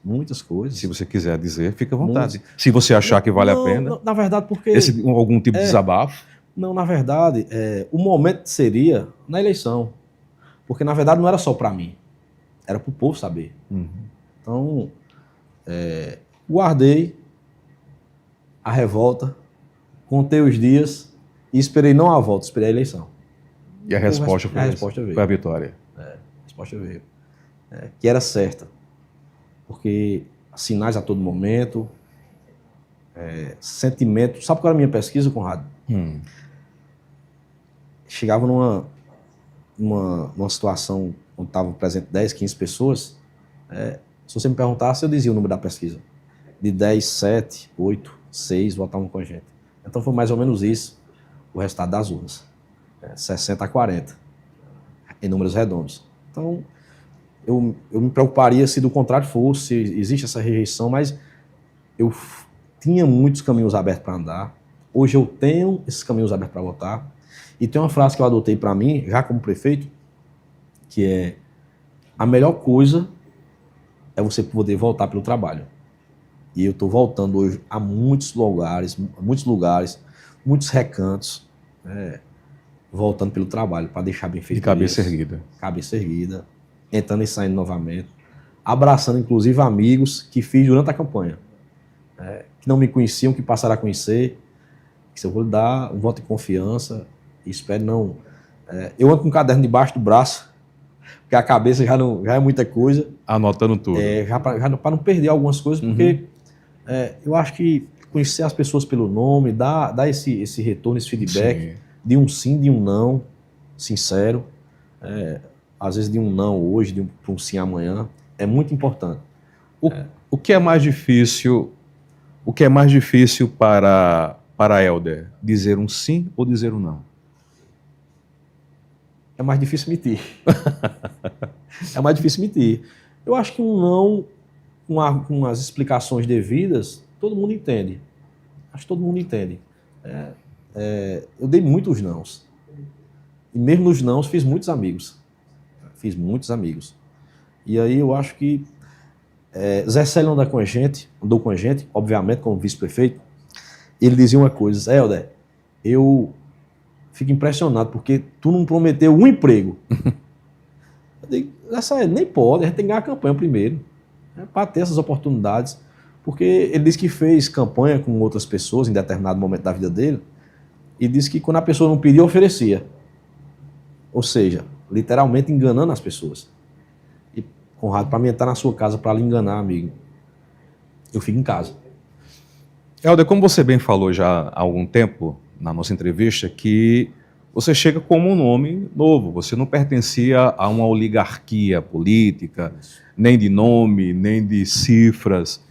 coisas. Se você quiser dizer, fica à vontade. Se você achar que vale a pena. Não, na verdade, porque... Algum tipo de desabafo? Não, na verdade, o momento seria na eleição. Porque, na verdade, não era só para mim. Era para o povo saber. Então, guardei a revolta, contei os dias e esperei não a volta, esperei a eleição. E a resposta foi veio. Foi a vitória. A resposta veio. Que era certa. Porque sinais a todo momento, sentimento. Sabe qual era a minha pesquisa, Conrado? Chegava numa situação onde estavam presentes 10, 15 pessoas, se você me perguntasse, eu dizia o número da pesquisa. De 10, 7, 8, 6 votavam com a gente. Então foi mais ou menos isso o resultado das urnas. 60 a 40, em números redondos. Então, eu me preocuparia se do contrário fosse, se existe essa rejeição, mas eu tinha muitos caminhos abertos para andar. Hoje eu tenho esses caminhos abertos para votar. E tem uma frase que eu adotei para mim, já como prefeito, que é: a melhor coisa é você poder voltar pelo trabalho. E eu estou voltando hoje a muitos lugares, muitos recantos, voltando pelo trabalho, para deixar bem feito. De cabeça erguida. Cabeça erguida, entrando e saindo novamente, abraçando inclusive amigos que fiz durante a campanha, que não me conheciam, que passaram a conhecer, que eu vou lhe dar um voto de confiança, e espero não... eu ando com um caderno debaixo do braço, porque a cabeça já é muita coisa. Anotando tudo. Já para não perder algumas coisas, porque eu acho que conhecer as pessoas pelo nome, dar esse retorno, esse feedback, sim, de um sim, de um não, sincero, às vezes de um não hoje, de um sim amanhã, é muito importante. O que é mais difícil, para Hélder? Dizer um sim ou dizer um não? É mais difícil mentir. É mais difícil mentir. Eu acho que um não, com as explicações devidas, todo mundo entende. Acho que todo mundo entende. Eu dei muitos nãos. E mesmo nos nãos fiz muitos amigos. E aí eu acho que Zé Célio andou com a gente, obviamente, como vice-prefeito. Ele dizia uma coisa: Hélder, eu fico impressionado porque tu não prometeu um emprego. Eu digo, nem pode, a gente tem que ganhar a campanha primeiro, para ter essas oportunidades. Porque ele disse que fez campanha com outras pessoas em determinado momento da vida dele, e disse que quando a pessoa não pedia, oferecia. Ou seja, literalmente enganando as pessoas. E, Conrado, para mim entrar na sua casa para lhe enganar, amigo, eu fico em casa. Hélder, como você bem falou já há algum tempo, na nossa entrevista, que você chega como um nome novo, você não pertencia a uma oligarquia política, nem de nome, nem de cifras.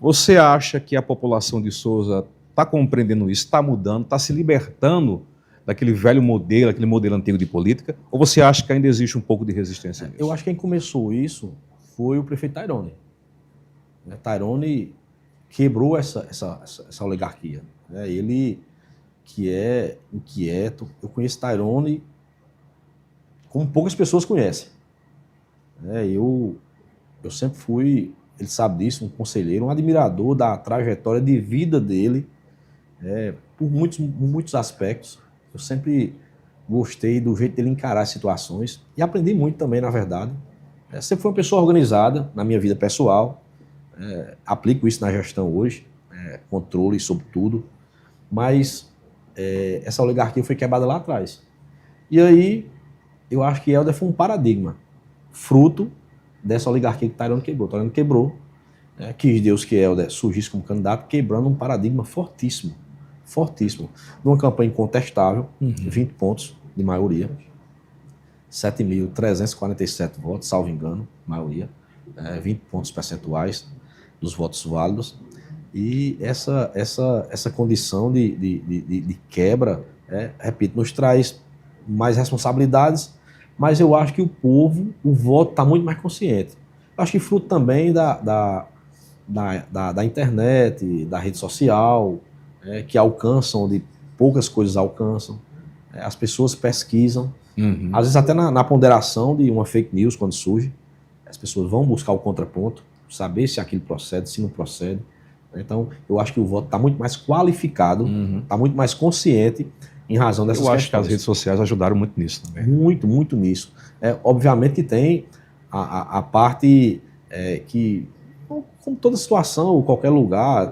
Você acha que a população de Souza está compreendendo isso, está mudando, está se libertando daquele velho modelo, aquele modelo antigo de política, ou você acha que ainda existe um pouco de resistência nisso? Eu acho que quem começou isso foi o prefeito Tairone. Tairone quebrou essa oligarquia. Ele, que é inquieto, eu conheço Tairone como poucas pessoas conhecem. Eu sempre fui, ele sabe disso, um conselheiro, um admirador da trajetória de vida dele, por muitos aspectos. Eu sempre gostei do jeito dele encarar as situações e aprendi muito também, na verdade. Sempre foi uma pessoa organizada na minha vida pessoal, aplico isso na gestão hoje, controle sobre tudo, mas essa oligarquia foi quebrada lá atrás. E aí, eu acho que Hélder foi um paradigma, fruto dessa oligarquia que Tairone quebrou. Tairone quebrou, quis Deus que Hélder surgisse como candidato, quebrando um paradigma fortíssimo, numa campanha incontestável, 20 pontos de maioria. 7.347 votos, salvo engano, maioria, 20 pontos percentuais dos votos válidos. E essa condição de quebra, repito, nos traz mais responsabilidades, mas eu acho que o voto está muito mais consciente. Eu acho que fruto também da internet, da rede social, que alcançam onde poucas coisas alcançam. As pessoas pesquisam, às vezes até na ponderação de uma fake news, quando surge, as pessoas vão buscar o contraponto, saber se aquilo procede, se não procede. Então, eu acho que o voto está muito mais qualificado, está muito mais consciente em razão dessas questões. Eu acho que as redes sociais ajudaram muito nisso também. Muito, muito nisso. Obviamente que tem a parte que, como toda situação, ou qualquer lugar,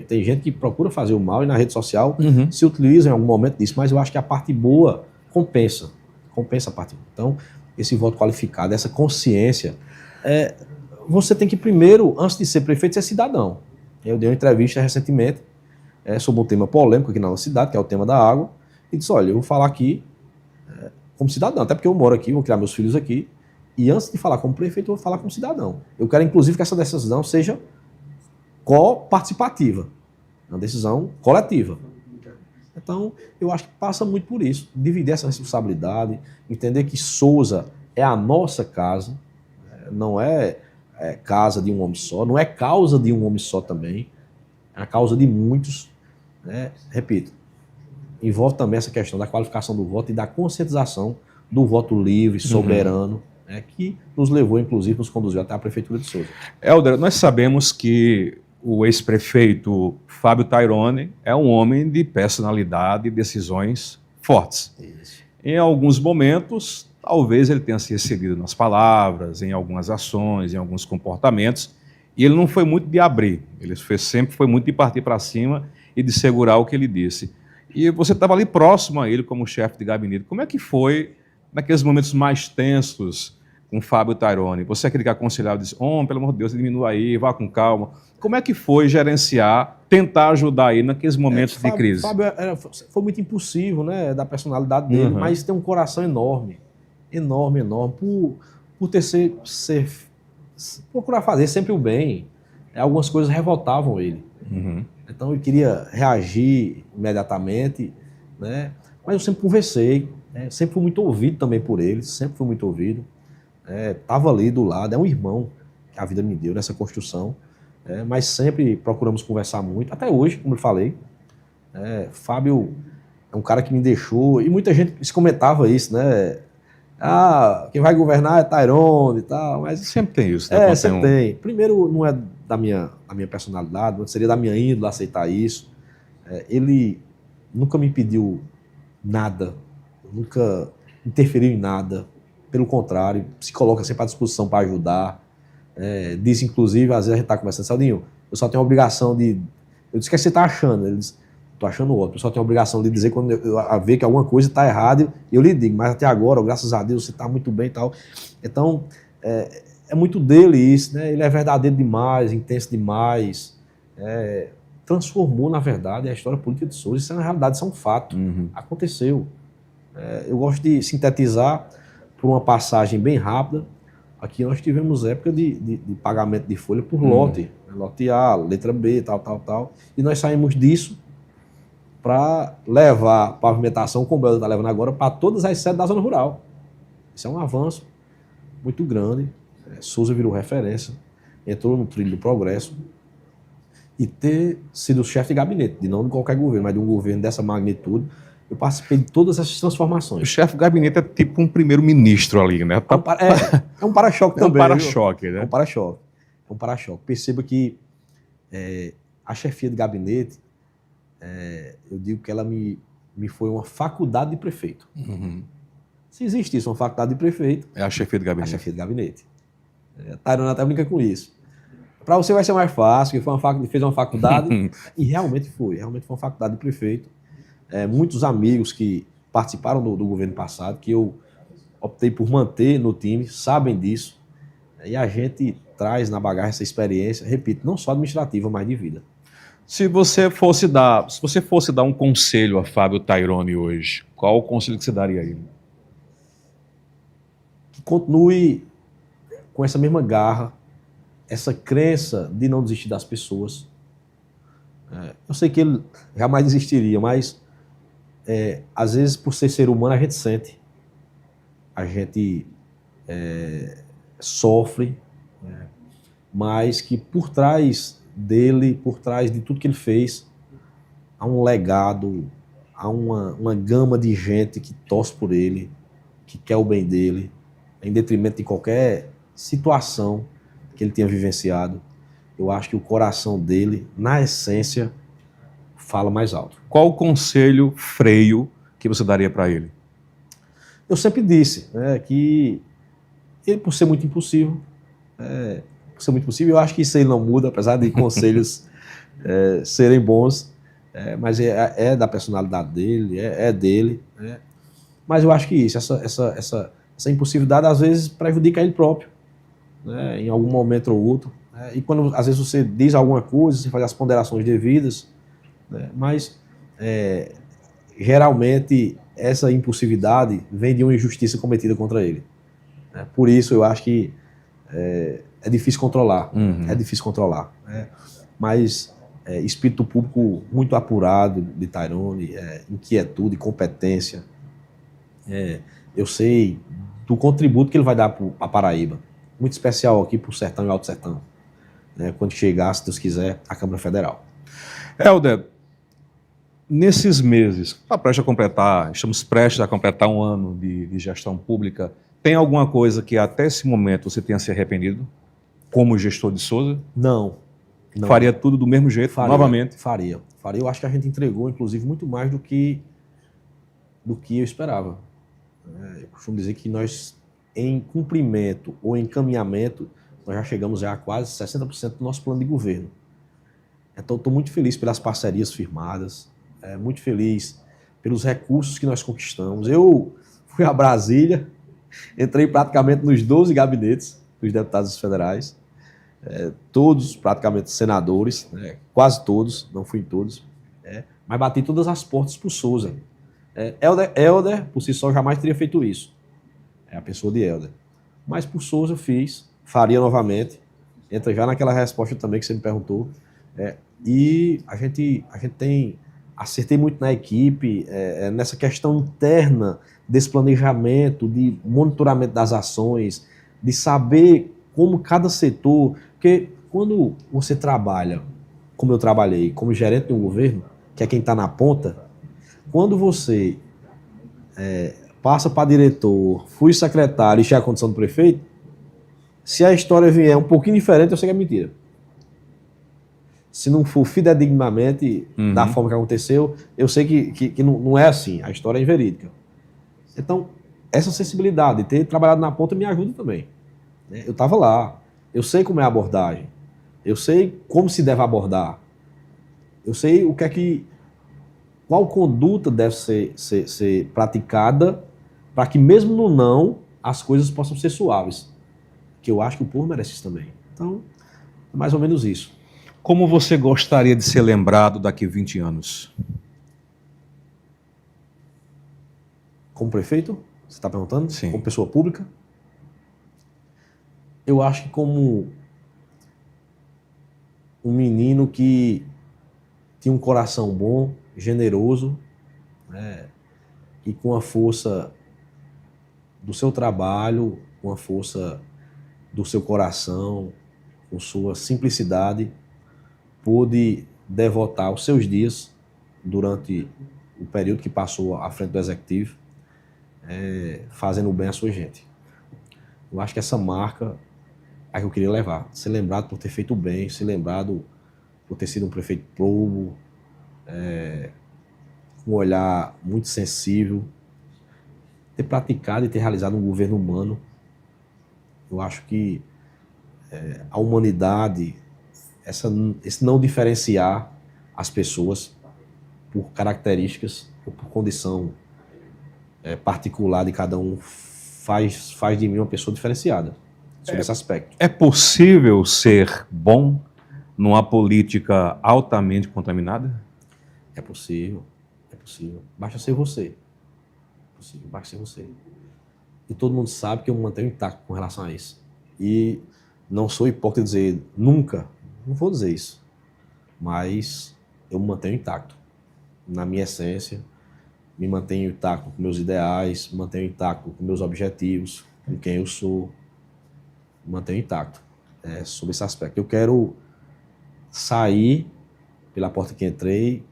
tem gente que procura fazer o mal e na rede social se utiliza em algum momento disso, mas eu acho que a parte boa compensa a parte boa. Então, esse voto qualificado, essa consciência, você tem que primeiro, antes de ser prefeito, ser cidadão. Eu dei uma entrevista recentemente sobre um tema polêmico aqui na nossa cidade, que é o tema da água, e disse, olha, eu vou falar aqui como cidadão, até porque eu moro aqui, vou criar meus filhos aqui, e antes de falar como prefeito, eu vou falar como cidadão. Eu quero, inclusive, que essa decisão seja co-participativa, uma decisão coletiva. Então, eu acho que passa muito por isso, dividir essa responsabilidade, entender que Souza é a nossa casa, não é casa de um homem só, não é causa de um homem só também, é a causa de muitos. Repito, envolve também essa questão da qualificação do voto e da conscientização do voto livre, soberano, que nos levou, inclusive, nos conduziu até a Prefeitura de Souza. Helder, nós sabemos que o ex-prefeito Fábio Tairone é um homem de personalidade e decisões fortes. Isso. Em alguns momentos, talvez ele tenha se excedido nas palavras, em algumas ações, em alguns comportamentos, e ele não foi muito de abrir, ele sempre foi muito de partir para cima e de segurar o que ele disse. E você estava ali próximo a ele como chefe de gabinete. Como é que foi naqueles momentos mais tensos com Fábio Tairone? Você é aquele que aconselhava, disse, pelo amor de Deus, diminua aí, vá com calma. Como é que foi gerenciar, tentar ajudar ele naqueles momentos de crise? Fábio foi muito impulsivo, né, da personalidade dele, mas tem um coração enorme, enorme, enorme, por procurar fazer sempre o bem. Algumas coisas revoltavam ele. Então ele queria reagir imediatamente, né? Mas eu sempre conversei, sempre fui muito ouvido também por ele, sempre fui muito ouvido. Estava ali do lado, é um irmão que a vida me deu nessa construção, mas sempre procuramos conversar muito, até hoje, como eu falei. Fábio é um cara que me deixou, e muita gente se comentava isso, né? Quem vai governar é Tairone e tal, mas... Sempre tem isso, né? Sempre tem. Primeiro, não é da minha personalidade, não seria da minha índole aceitar isso. Ele nunca me pediu nada, nunca interferiu em nada. Pelo contrário, se coloca sempre à disposição para ajudar. Diz, inclusive, às vezes a gente está conversando, Saldinho, eu só tenho a obrigação de... Eu disse, o que você está achando? Ele disse, estou achando ótimo, eu só tenho a obrigação de dizer quando eu ver que alguma coisa está errada, eu lhe digo, mas até agora, graças a Deus, você está muito bem e tal. Então, é muito dele isso, né? Ele é verdadeiro demais, intenso demais, transformou, na verdade, a história política de Souza. Isso, na realidade, isso é um fato, aconteceu. Eu gosto de sintetizar por uma passagem bem rápida. Aqui nós tivemos época de pagamento de folha por lote, lote A, letra B, tal, e nós saímos disso para levar pavimentação, como ela está levando agora, para todas as sedes da zona rural. Isso é um avanço muito grande. Souza virou referência, entrou no trilho do progresso, e ter sido chefe de gabinete, de não de qualquer governo, mas de um governo dessa magnitude, eu participei de todas essas transformações. O chefe de gabinete é tipo um primeiro-ministro ali, né? É um para-choque também. É um para-choque, né? É um para-choque. Perceba que a chefia de gabinete, eu digo que ela me foi uma faculdade de prefeito. Se existe isso, uma faculdade de prefeito... É a chefia de gabinete. A chefia de gabinete. Tairone até brinca com isso. Para você vai ser mais fácil, que fez uma faculdade, e realmente foi uma faculdade de prefeito. Muitos amigos que participaram do governo passado, que eu optei por manter no time, sabem disso, e a gente traz na bagagem essa experiência, repito, não só administrativa, mas de vida. Se você fosse dar um conselho a Fábio Tairone hoje, qual o conselho que você daria a ele? continue com essa mesma garra, essa crença de não desistir das pessoas. Eu sei que ele jamais desistiria, mas às vezes, por ser humano, a gente sente, a gente sofre, mas que por trás dele, por trás de tudo que ele fez, há um legado, há uma gama de gente que torce por ele, que quer o bem dele, em detrimento de qualquer situação que ele tenha vivenciado. Eu acho que o coração dele, na essência, fala mais alto. Qual o conselho, freio, que você daria para ele? Eu sempre disse que ele, por ser muito impulsivo, eu acho que isso aí não muda, apesar de conselhos serem bons, mas é da personalidade dele, é dele. Mas eu acho que isso, essa impulsividade, às vezes, prejudica ele próprio, em algum momento ou outro. E quando, às vezes, você diz alguma coisa, você faz as ponderações devidas, mas, geralmente, essa impulsividade vem de uma injustiça cometida contra ele. Por isso, eu acho que é difícil controlar. É difícil controlar. Mas espírito público muito apurado de Tyrone, inquietude, competência. Eu sei do contributo que ele vai dar para a Paraíba. Muito especial aqui para o Sertão e Alto Sertão. Quando chegar, se Deus quiser, a Câmara Federal. Helder, nesses meses, estamos prestes a completar um ano de gestão pública, tem alguma coisa que até esse momento você tenha se arrependido, como gestor de Souza? Não. Faria tudo do mesmo jeito, novamente? Faria. Eu acho que a gente entregou, inclusive, muito mais do que eu esperava. Eu costumo dizer que nós, em cumprimento ou encaminhamento, nós já chegamos a quase 60% do nosso plano de governo. Então, estou muito feliz pelas parcerias firmadas, muito feliz pelos recursos que nós conquistamos. Eu fui a Brasília, entrei praticamente nos 12 gabinetes dos deputados federais, todos praticamente senadores, quase todos, não fui em todos, mas bati todas as portas para o Souza. Helder, por si só, jamais teria feito isso. É a pessoa de Helder. Mas por Souza eu fiz, faria novamente. Entra já naquela resposta também que você me perguntou. E a gente acertei muito na equipe, nessa questão interna desse planejamento, de monitoramento das ações, de saber como cada setor... Porque quando você trabalha, como eu trabalhei, como gerente de um governo, que é quem está na ponta, quando você passa para diretor, fui secretário e chega a condição do prefeito, se a história vier um pouquinho diferente, eu sei que é mentira. Se não for fidedignamente da forma que aconteceu, eu sei que não é assim. A história é inverídica. Então, essa sensibilidade, ter trabalhado na ponta me ajuda também. Eu estava lá. Eu sei como é a abordagem. Eu sei como se deve abordar. Eu sei qual conduta deve ser praticada para que mesmo no não, as coisas possam ser suaves. Que eu acho que o povo merece isso também. Então, é mais ou menos isso. Como você gostaria de ser lembrado daqui a 20 anos? Como prefeito? Você está perguntando? Sim. Como pessoa pública? Eu acho que como um menino que tinha um coração bom, generoso, e com a força do seu trabalho, com a força do seu coração, com sua simplicidade, pôde devotar os seus dias durante o período que passou à frente do Executivo, fazendo bem à sua gente. Eu acho que essa marca é que eu queria levar. Ser lembrado por ter feito bem, ser lembrado por ter sido um prefeito probo, com um olhar muito sensível, ter praticado e ter realizado um governo humano. Eu acho que a humanidade, esse não diferenciar as pessoas por características ou por condição particular de cada um faz de mim uma pessoa diferenciada sobre esse aspecto. É possível ser bom numa política altamente contaminada? É possível. Basta ser você. Basta ser você. E todo mundo sabe que eu me mantenho intacto com relação a isso. E não sou hipócrita de dizer nunca, não vou dizer isso, mas eu me mantenho intacto na minha essência, me mantenho intacto com meus ideais, me mantenho intacto com meus objetivos, com quem eu sou, me mantenho intacto sobre esse aspecto. Eu quero sair pela porta que entrei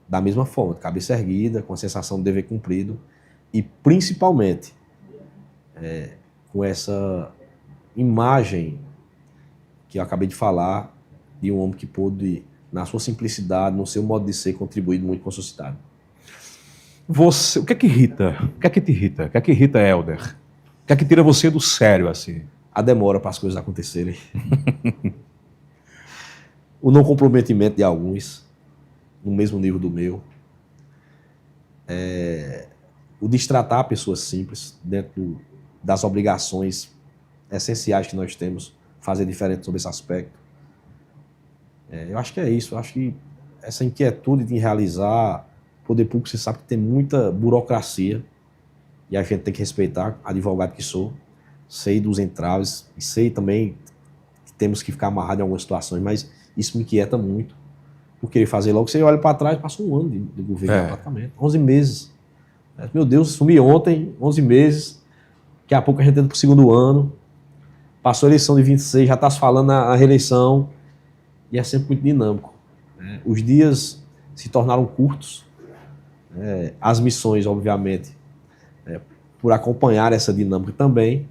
da mesma forma, de cabeça erguida, com a sensação de dever cumprido e principalmente com essa imagem que eu acabei de falar de um homem que pôde, na sua simplicidade, no seu modo de ser, contribuir muito com a sociedade. Você, o que é que irrita? O que é que te irrita? O que é que irrita, Hélder? O que é que tira você do sério assim? A demora para as coisas acontecerem. O não comprometimento de alguns, no mesmo nível do meu. O destratar pessoas simples dentro das obrigações essenciais que nós temos, fazer diferente sobre esse aspecto. Eu acho que é isso. Eu acho que essa inquietude de realizar o poder público, você sabe que tem muita burocracia e a gente tem que respeitar, advogado que sou, sei dos entraves e sei também que temos que ficar amarrados em algumas situações, mas isso me inquieta muito. Por querer fazer logo, você olha para trás, passa um ano de governo praticamente, 11 meses. Meu Deus, sumi ontem, 11 meses, daqui a pouco a gente entra para o segundo ano, passou a eleição de 26, já está se falando na reeleição, e é sempre muito dinâmico. Os dias se tornaram curtos, as missões, obviamente, por acompanhar essa dinâmica também,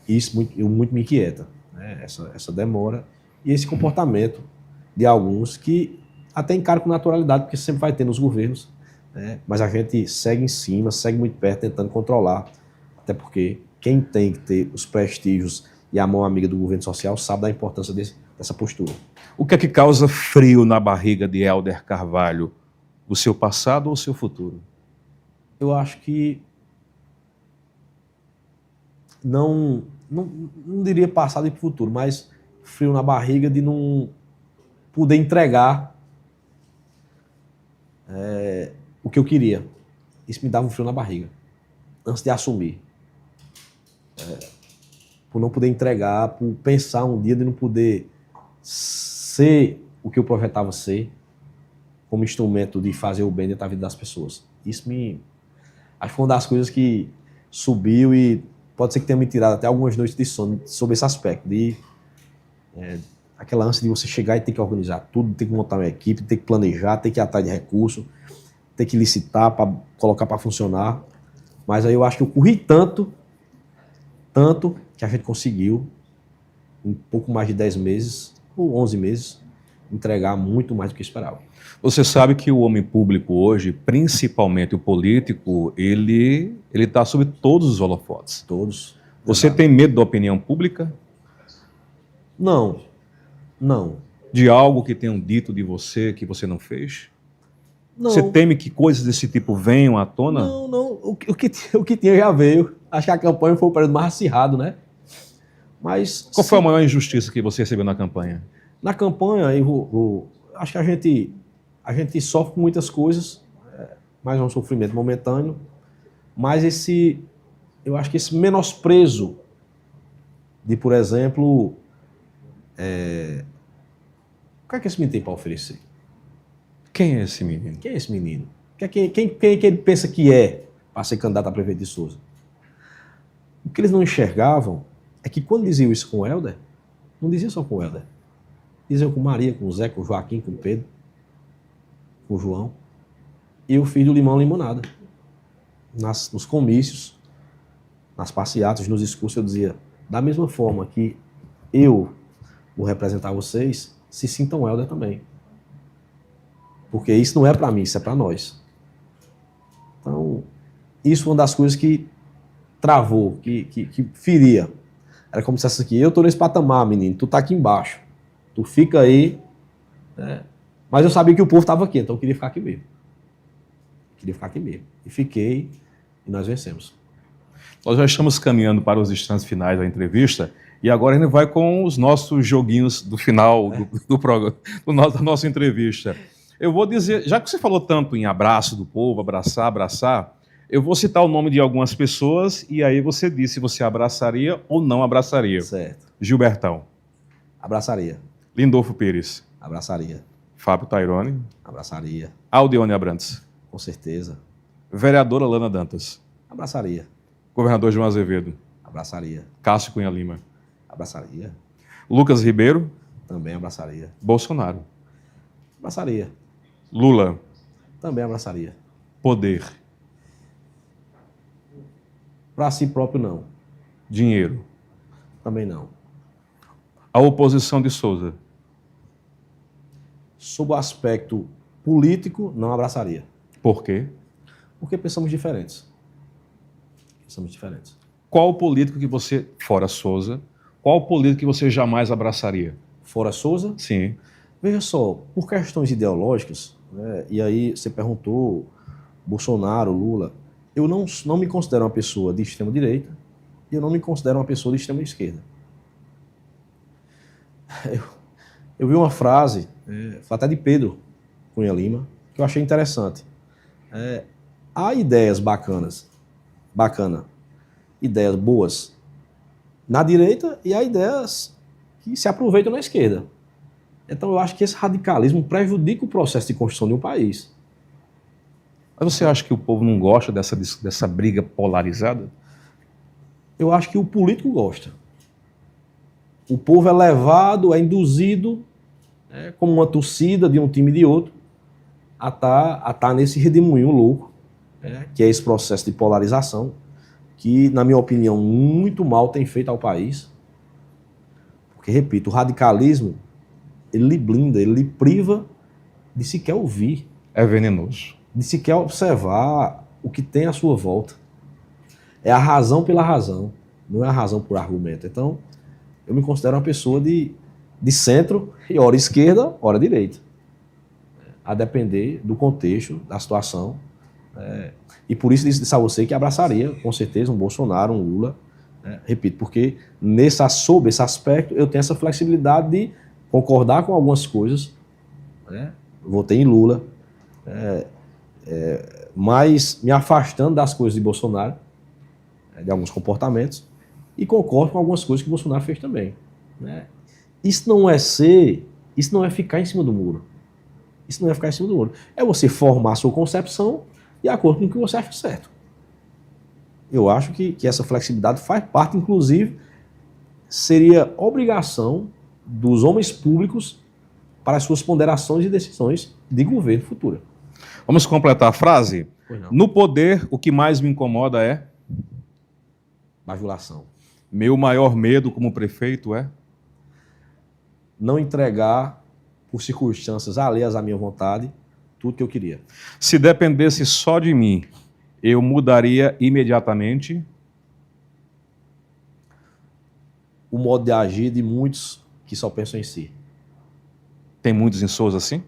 e isso muito me inquieta, essa demora e esse comportamento de alguns que até encaram com naturalidade, porque sempre vai ter nos governos, mas a gente segue em cima, segue muito perto, tentando controlar, até porque quem tem que ter os prestígios e a mão amiga do governo social sabe da importância dessa postura. O que é que causa frio na barriga de Hélder Carvalho? O seu passado ou o seu futuro? Eu acho que não diria passado e futuro, mas frio na barriga de não poder entregar o que eu queria. Isso me dava um frio na barriga, antes de assumir. Por não poder entregar, por pensar um dia de não poder ser o que eu projetava ser, como instrumento de fazer o bem dentro da vida das pessoas. Isso acho que foi uma das coisas que subiu e pode ser que tenha me tirado até algumas noites de sono sobre esse aspecto, de aquela ânsia de você chegar e ter que organizar tudo, ter que montar uma equipe, ter que planejar, ter que ir atrás de recursos, ter que licitar para colocar para funcionar. Mas aí eu acho que eu corri tanto que a gente conseguiu, em pouco mais de 10 meses, ou 11 meses, entregar muito mais do que esperava. Você sabe que o homem público hoje, principalmente o político, ele está sob todos os holofotes. Todos. Você tem medo da opinião pública? Não. De algo que tenham dito de você que você não fez? Não. Você teme que coisas desse tipo venham à tona? Não. O que tinha já veio. Acho que a campanha foi o período mais acirrado, né? Mas... Qual foi a maior injustiça que você recebeu na campanha? Na campanha, acho que a gente sofre com muitas coisas, mas é um sofrimento momentâneo, mas eu acho que esse menosprezo de, por exemplo, o que é que esse menino tem para oferecer? Quem é esse menino? Quem é esse menino? Quem que ele pensa que é para ser candidato a prefeito de Souza? O que eles não enxergavam é que quando diziam isso com o Hélder, não diziam só com o Hélder, diziam com Maria, com o Zé, com o Joaquim, com o Pedro, com o João, e eu fiz do limão limonada. Nos comícios, nas passeatas, nos discursos, eu dizia, da mesma forma que eu vou representar vocês, se sintam Hélder também. Porque isso não é para mim, isso é para nós. Então, isso foi uma das coisas que travou, que feria. Era como se fosse aqui, eu estou nesse patamar, menino, tu tá aqui embaixo. Tu fica aí, mas eu sabia que o povo estava aqui, então eu queria ficar aqui mesmo. E fiquei, e nós vencemos. Nós já estamos caminhando para os instantes finais da entrevista, e agora a gente vai com os nossos joguinhos do final do programa, da nossa entrevista. Eu vou dizer, já que você falou tanto em abraço do povo, abraçar, Eu vou citar o nome de algumas pessoas e aí você diz se você abraçaria ou não abraçaria. Certo. Gilbertão, Abraçaria. Lindolfo Pires, Abraçaria. Fábio Tairone, Abraçaria. Aldeone Abrantes, Com certeza. vereadora Lana Dantas, Abraçaria. governador João Azevedo, Abraçaria. Cássio Cunha Lima, Abraçaria. Lucas Ribeiro, Também abraçaria. Bolsonaro, Abraçaria. Lula, Também abraçaria. poder, Para si próprio, não. dinheiro, Também não. a oposição de Souza, Sob o aspecto político, não abraçaria. por quê? Porque pensamos diferentes. Pensamos diferentes. Qual político que você, fora Souza, qual político que você jamais abraçaria? Fora Souza, Sim. veja só, por questões ideológicas, né, e aí você perguntou Bolsonaro, Lula, eu não me considero uma pessoa de extrema-direita e eu não me considero uma pessoa de extrema-esquerda. Eu vi uma frase, foi até de Pedro Cunha Lima, que eu achei interessante. Há ideias bacana, ideias boas na direita e há ideias que se aproveitam na esquerda. Então eu acho que esse radicalismo prejudica o processo de construção de um país. Mas você acha que o povo não gosta dessa briga polarizada? Eu acho que o político gosta. O povo é levado, é induzido, como uma torcida de um time e de outro, a tá nesse redemoinho louco, que é esse processo de polarização, que, na minha opinião, muito mal tem feito ao país. Porque, repito, o radicalismo, ele lhe blinda, ele lhe priva de sequer ouvir, É venenoso. de sequer observar o que tem à sua volta. É a razão pela razão, não é a razão por argumento. Então, eu me considero uma pessoa de centro, e hora esquerda, hora direita. A depender do contexto, da situação. E por isso disse a você que abraçaria, com certeza, um Bolsonaro, um Lula. Repito, porque sob esse aspecto, eu tenho essa flexibilidade de concordar com algumas coisas. Votei em Lula. Mas me afastando das coisas de Bolsonaro, de alguns comportamentos, e concordo com algumas coisas que Bolsonaro fez também. Isso não é ficar em cima do muro. Isso não é ficar em cima do muro. É você formar a sua concepção de acordo com o que você acha certo. Eu acho que essa flexibilidade faz parte, inclusive, seria obrigação dos homens públicos para as suas ponderações e decisões de governo futuro. Vamos completar a frase? Pois não. No poder, o que mais me incomoda é? Bajulação. Meu maior medo como prefeito é? Não entregar, por circunstâncias alheias à minha vontade, tudo que eu queria. Se dependesse só de mim, eu mudaria imediatamente? O modo de agir de muitos que só pensam em si. Tem muitos em Souza assim?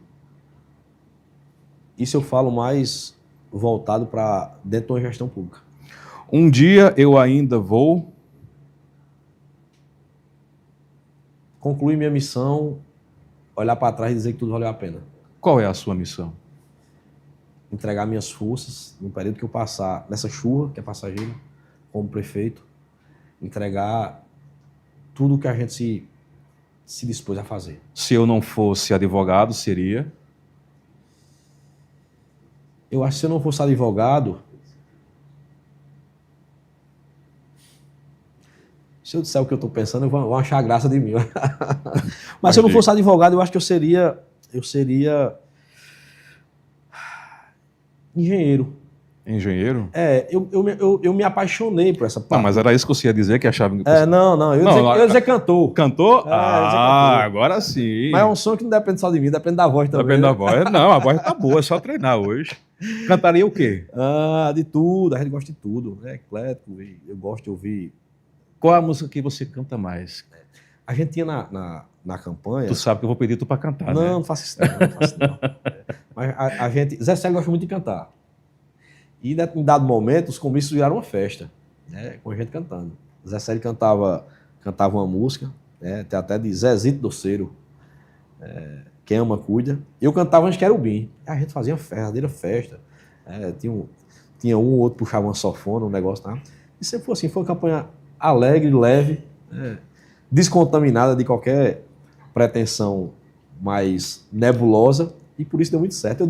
Isso eu falo mais voltado para dentro de uma gestão pública. Um dia eu ainda vou... Concluir minha missão, olhar para trás e dizer que tudo valeu a pena. Qual é a sua missão? Entregar minhas forças no período que eu passar nessa chuva, que é passageira, como prefeito, entregar tudo o que a gente se dispôs a fazer. Se eu não fosse advogado, seria? Eu acho que se eu não fosse advogado, se eu disser o que eu estou pensando, vão achar graça de mim. Mas se eu não fosse advogado, eu acho que eu seria engenheiro. Engenheiro? Eu me apaixonei por essa parte. Não, mas era isso que você ia dizer, que achava que... Não, eu ia dizer cantor. Cantor? Eu ia dizer cantor. Agora sim. Mas é um som que não depende só de mim, depende da voz também. Depende da voz. Não, a voz tá boa, é só treinar hoje. Cantaria o quê? De tudo, a gente gosta de tudo. É eclético, eu gosto de ouvir. Qual a música que você canta mais? A gente tinha na campanha... Tu sabe que eu vou pedir tu pra cantar, não, né? Não faço isso não. Mas a gente... Zé Célio gosta muito de cantar. E em dado momento, os comícios viraram uma festa, com a gente cantando. Zé Célio cantava uma música, tem até de Zezito Doceiro, Quem Ama Cuida. Eu cantava Antes Querubim. A gente fazia uma verdadeira festa. Tinha tinha um ou outro puxava uma sanfona, um negócio, tá? E sempre foi assim, foi uma campanha alegre, leve, descontaminada de qualquer pretensão mais nebulosa, e por isso deu muito certo.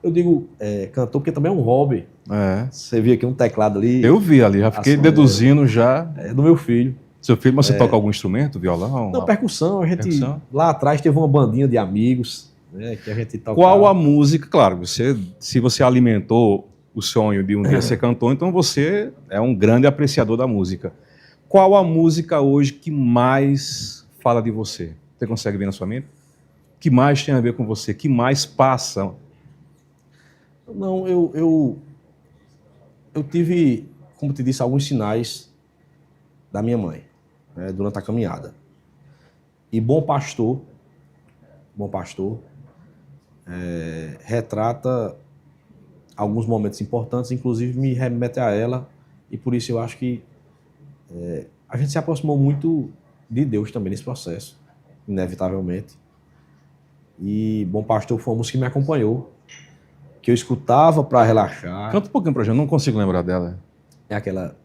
Eu digo cantor porque também é um hobby. É. Você viu aqui um teclado ali. Eu vi ali, já fiquei deduzindo já. É do meu filho. Seu filho, mas você toca algum instrumento, violão? Não, percussão. A gente Percussão? lá atrás teve uma bandinha de amigos, né, que a gente tocava. Qual a música? Claro, se você alimentou o sonho de um dia ser cantor, então você é um grande apreciador da música. Qual a música hoje que mais fala de você? Você consegue ver na sua mente? Que mais tem a ver com você? Que mais passa? Não, eu tive, como te disse, alguns sinais da minha mãe, né, durante a caminhada. E Bom Pastor, retrata alguns momentos importantes, inclusive me remete a ela, e por isso eu acho que a gente se aproximou muito de Deus também nesse processo, inevitavelmente. E Bom Pastor foi uma música que me acompanhou, que eu escutava para relaxar. Canta um pouquinho pra gente, não consigo lembrar dela. É aquela: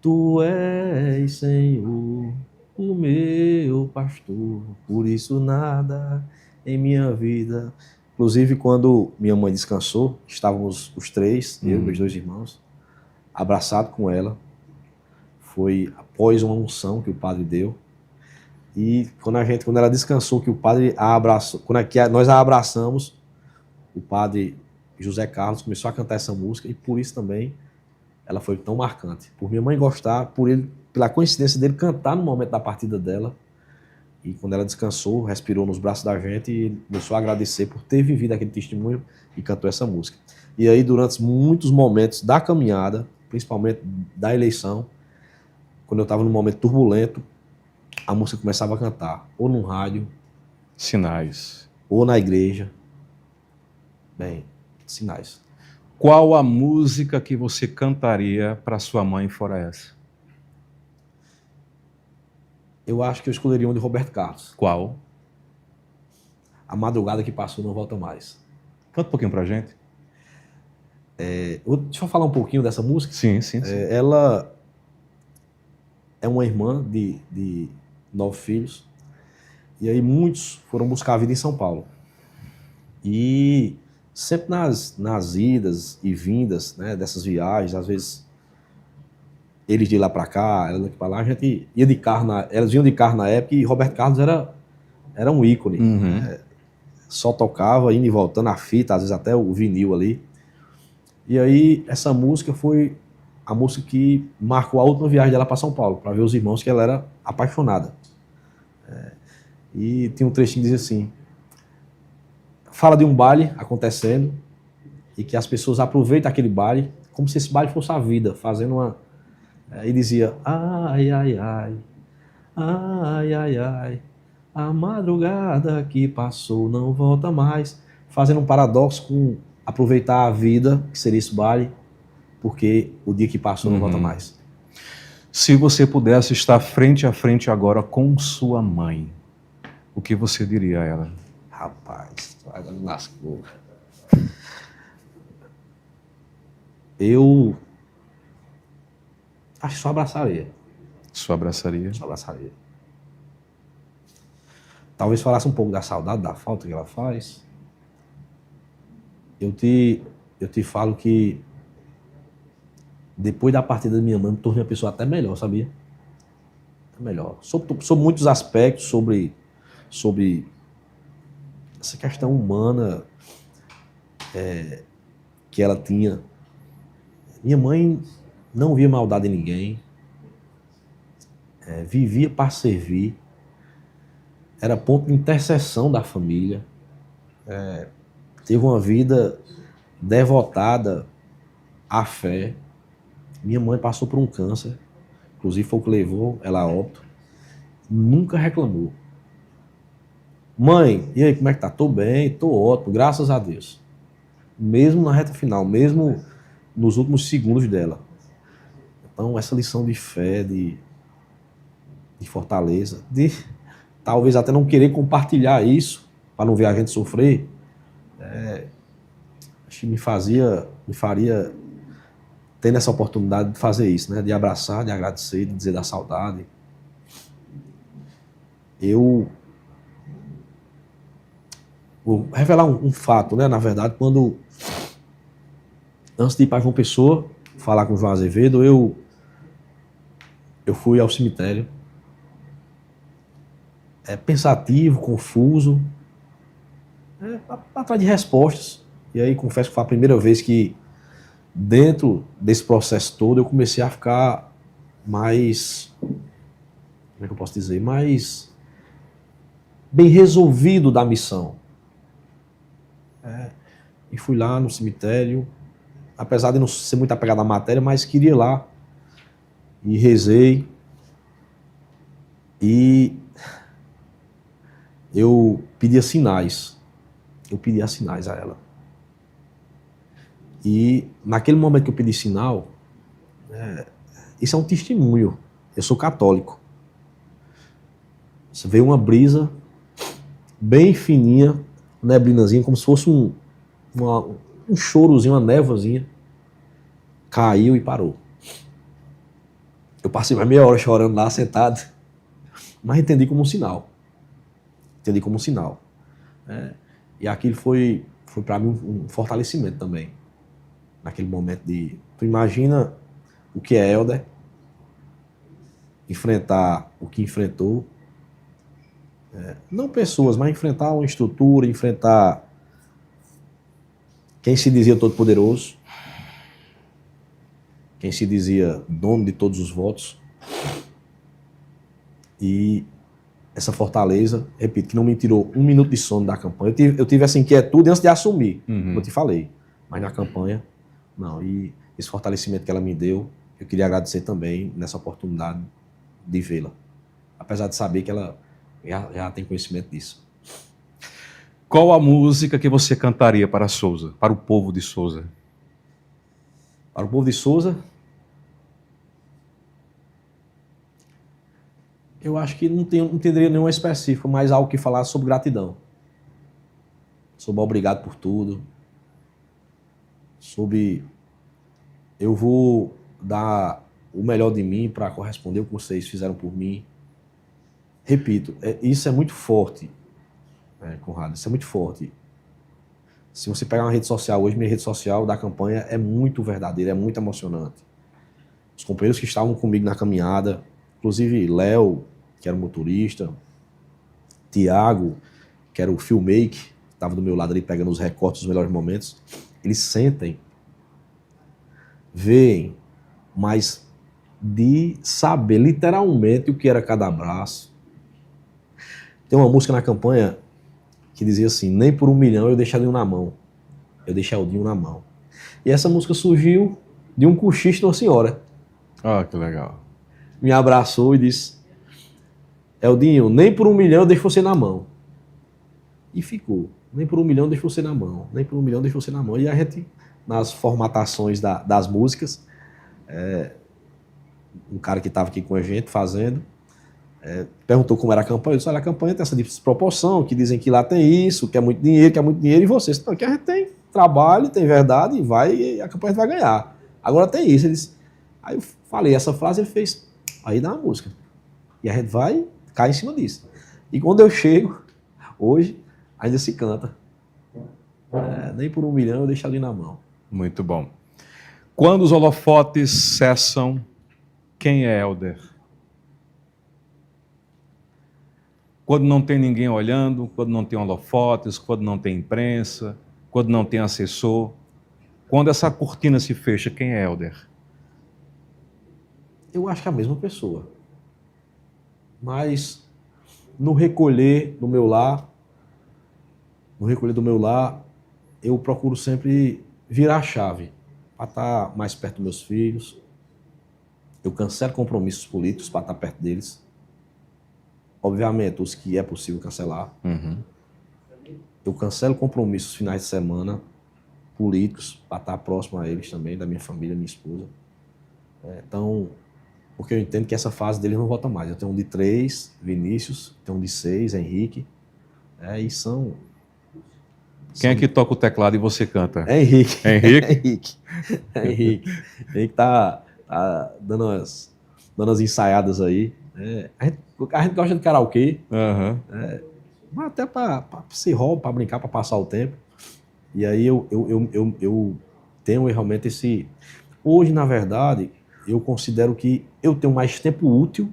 Tu és, Senhor, o meu pastor, por isso nada em minha vida. Inclusive, quando minha mãe descansou, estávamos os três, eu e meus 2 irmãos, abraçados com ela. Foi após uma unção que o padre deu. E quando ela descansou, que o padre a abraçou, nós a abraçamos, o padre José Carlos começou a cantar essa música, e por isso também ela foi tão marcante. Por minha mãe gostar, pela coincidência dele cantar no momento da partida dela. E quando ela descansou, respirou nos braços da gente e começou a agradecer por ter vivido aquele testemunho e cantou essa música. E aí, durante muitos momentos da caminhada, principalmente da eleição, quando eu estava num momento turbulento, a música começava a cantar, ou no rádio, Sinais. ou na igreja. Bem, sinais. Qual a música que você cantaria para sua mãe fora essa? Eu acho que eu escolheria um de Roberto Carlos. Qual? A Madrugada que Passou Não Volta Mais. Canta um pouquinho pra gente. Deixa eu falar um pouquinho dessa música. Sim. Ela é uma irmã de 9 filhos. E aí muitos foram buscar a vida em São Paulo. E sempre nas idas e vindas, né, dessas viagens, às vezes eles de lá para cá, ela daqui para lá, a gente ia de carro, elas vinham de carro na época, e Roberto Carlos era um ícone. Né? Só tocava, indo e voltando, a fita, às vezes até o vinil ali. E aí essa música foi a música que marcou a última viagem dela para São Paulo, para ver os irmãos, que ela era apaixonada. E tinha um trechinho que dizia assim: fala de um baile acontecendo e que as pessoas aproveitam aquele baile como se esse baile fosse a vida, fazendo uma... E dizia: ai, ai, ai, ai, ai, ai, a madrugada que passou não volta mais. Fazendo um paradoxo com aproveitar a vida, que seria esse baile, porque o dia que passou não volta mais. Se você pudesse estar frente a frente agora com sua mãe, o que você diria a ela? Rapaz, agora me lascou. Eu acho que só abraçaria. Só abraçaria? Só abraçaria. Talvez falasse um pouco da saudade, da falta que ela faz. Eu te falo que depois da partida da minha mãe, me tornei uma pessoa até melhor, sabia? Até melhor. Sobre muitos aspectos, sobre essa questão humana que ela tinha. Minha mãe não via maldade em ninguém, vivia para servir, era ponto de intercessão da família, teve uma vida devotada à fé. Minha mãe passou por um câncer, inclusive foi o que levou ela a óbito, nunca reclamou. Mãe, e aí, como é que tá? Tô bem, tô ótimo, graças a Deus. Mesmo na reta final, mesmo nos últimos segundos dela. Então, essa lição de fé, de fortaleza, de talvez até não querer compartilhar isso, para não ver a gente sofrer, acho que me faria tendo essa oportunidade de fazer isso, né? De abraçar, de agradecer, de dizer da saudade. Eu vou revelar um fato, né? Na verdade, antes de ir para João Pessoa, falar com o João Azevedo, eu fui ao cemitério, pensativo, confuso, atrás de respostas. E aí confesso que foi a primeira vez que, dentro desse processo todo, eu comecei a ficar mais, como é que eu posso dizer, mais bem resolvido da missão. E fui lá no cemitério, apesar de não ser muito apegado à matéria, mas queria ir lá. E rezei. E eu pedia sinais. Eu pedia sinais a ela. E naquele momento que eu pedi sinal, isso é um testemunho. Eu sou católico. Você veio uma brisa bem fininha, neblinazinha, como se fosse um chorozinho, uma névoazinha. Caiu e parou. Eu passei mais meia hora chorando lá, sentado, mas entendi como um sinal. Entendi como um sinal. E aquilo foi para mim um fortalecimento também. Naquele momento de... Tu imagina o que é Helder, enfrentar o que enfrentou. Não pessoas, mas enfrentar uma estrutura, enfrentar quem se dizia todo-poderoso, quem se dizia dono de todos os votos. E essa fortaleza, repito, que não me tirou um minuto de sono da campanha. Eu tive essa inquietude antes de assumir, como eu te falei. Mas na campanha, não. E esse fortalecimento que ela me deu, eu queria agradecer também nessa oportunidade de vê-la. Apesar de saber que ela já tem conhecimento disso. Qual a música que você cantaria para Souza, para o povo de Souza? Para o povo de Souza, eu acho que não teria nenhuma específica, mas algo que falar sobre gratidão. Sobre obrigado por tudo. Sobre eu vou dar o melhor de mim para corresponder ao que vocês fizeram por mim. Repito, isso é muito forte, Conrado, isso é muito forte. Se você pegar uma rede social hoje, minha rede social da campanha é muito verdadeira, é muito emocionante. Os companheiros que estavam comigo na caminhada, inclusive Léo, que era o motorista, Tiago, que era o filmmaker, que estava do meu lado ali pegando os recortes dos melhores momentos, eles sentem, veem, mas de saber literalmente o que era cada abraço. Tem uma música na campanha que dizia assim: nem por 1 milhão eu deixei Dinho na mão. Eu deixei o Dinho na mão. E essa música surgiu de um cochicho de uma senhora. Ah, que legal. Me abraçou e disse: Eldinho, nem por 1 milhão eu deixo você na mão. E ficou. Nem por 1 milhão eu deixo você na mão. Nem por 1 milhão eu deixo você na mão. E a gente, nas formatações das músicas, um cara que estava aqui com a gente fazendo, perguntou como era a campanha. Eu disse: olha, a campanha tem essa desproporção, que dizem que lá tem isso, que é muito dinheiro, e vocês? Não, que a gente tem trabalho, tem verdade, e a campanha vai ganhar. Agora tem isso. Ele disse, aí eu falei essa frase, ele fez, aí dá uma música. E a gente vai cair em cima disso. E quando eu chego, hoje, ainda se canta. Nem por 1 milhão eu deixo ali na mão. Muito bom. Quando os holofotes cessam, quem é Helder? Quando não tem ninguém olhando, quando não tem holofotes, quando não tem imprensa, quando não tem assessor. Quando essa cortina se fecha, quem é Helder? Eu acho que é a mesma pessoa. Mas no recolher do meu lar, eu procuro sempre virar a chave para estar mais perto dos meus filhos. Eu cancelo compromissos políticos para estar perto deles. Obviamente, os que é possível cancelar. Eu cancelo compromissos finais de semana políticos para estar próximo a eles também, da minha família, minha esposa. Então, porque eu entendo que essa fase deles não volta mais. Eu tenho um de 3, Vinícius, tenho um de 6, Henrique, e são Quem é que toca o teclado e você canta? É Henrique. É Henrique? É Henrique. É Henrique. Henrique tá dando umas ensaiadas aí. A gente gosta de karaokê, Aham. mas até para ser hobby, para brincar, para passar o tempo. E aí eu tenho realmente esse... Hoje, na verdade, eu considero que eu tenho mais tempo útil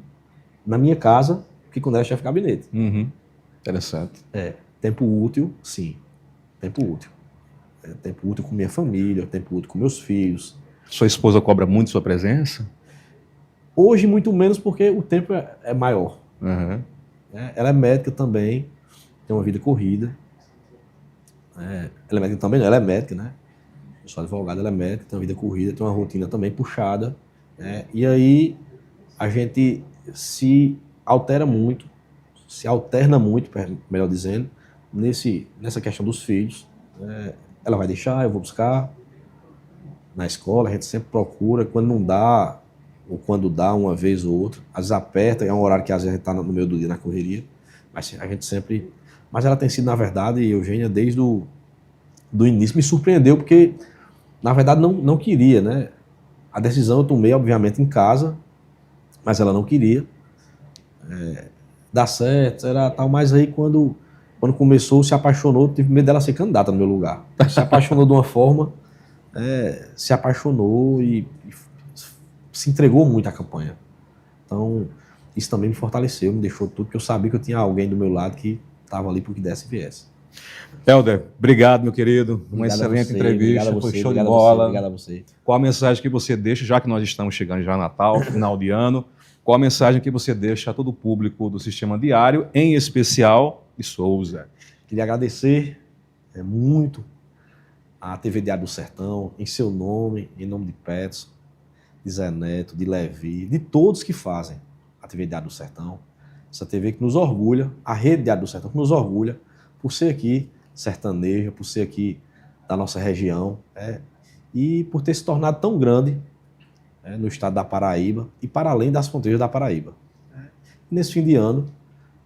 na minha casa que quando era chefe de gabinete. Uhum. Interessante. Tempo útil, sim. Tempo útil. Tempo útil com minha família, tempo útil com meus filhos. Sua esposa cobra muito sua presença? Hoje, muito menos, porque o tempo é maior. Uhum. Ela é médica também, tem uma vida corrida. Ela é médica também, não, ela é médica, né? Eu sou advogado, ela é médica, tem uma vida corrida, tem uma rotina também puxada. E aí a gente se alterna muito, melhor dizendo, nessa questão dos filhos. Ela vai deixar, eu vou buscar na escola, a gente sempre procura, quando não dá, ou quando dá uma vez ou outra, às vezes aperta, é um horário que às vezes a gente está no meio do dia na correria, mas a gente sempre... Mas ela tem sido, na verdade, Eugênia, desde do início, me surpreendeu, porque, na verdade, não queria, né? A decisão eu tomei, obviamente, em casa, mas ela não queria. Dar certo, era tal, mas aí quando começou, se apaixonou, tive medo dela ser candidata no meu lugar. Se apaixonou de uma forma, se apaixonou e se entregou muito à campanha. Então, isso também me fortaleceu, me deixou tudo, porque eu sabia que eu tinha alguém do meu lado que estava ali para o que desse e viesse. Helder, obrigado, meu querido. Uma Obrigado excelente a você, entrevista, foi show de obrigado bola. Obrigado a você. Qual a mensagem que você deixa, já que nós estamos chegando já Natal, final de ano, qual a mensagem que você deixa a todo o público do Sistema Diário, em especial de Souza? Queria agradecer muito à TV Diário do Sertão, em seu nome, em nome de Petson, de Zé Neto, de Levi, de todos que fazem a TV Diário do Sertão. Essa TV que nos orgulha, a Rede Diário do Sertão que nos orgulha por ser aqui sertaneja, por ser aqui da nossa região, e por ter se tornado tão grande no estado da Paraíba e para além das fronteiras da Paraíba. Nesse fim de ano,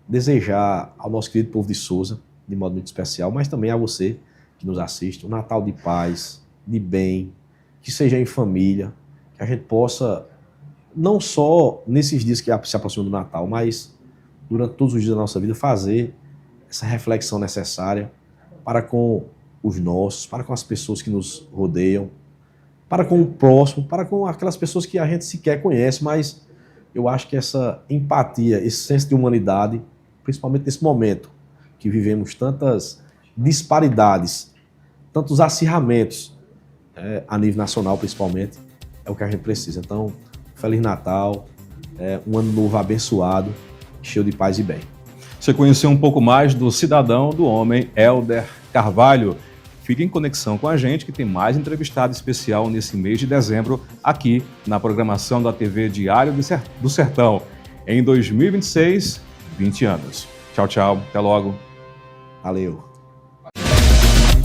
desejar ao nosso querido povo de Souza, de modo muito especial, mas também a você que nos assiste, um Natal de paz, de bem, que seja em família, que a gente possa, não só nesses dias que se aproximam do Natal, mas durante todos os dias da nossa vida, fazer essa reflexão necessária para com os nossos, para com as pessoas que nos rodeiam, para com o próximo, para com aquelas pessoas que a gente sequer conhece, mas eu acho que essa empatia, esse senso de humanidade, principalmente nesse momento que vivemos tantas disparidades, tantos acirramentos, a nível nacional principalmente, é o que a gente precisa. Então, Feliz Natal, um ano novo abençoado, cheio de paz e bem. Você conheceu um pouco mais do cidadão, do homem, Helder Carvalho. Fique em conexão com a gente, que tem mais entrevistado especial nesse mês de dezembro, aqui na programação da TV Diário do Sertão. Em 2026, 20 anos. Tchau, tchau. Até logo. Valeu.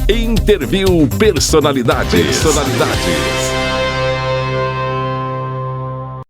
Interview Personalidades.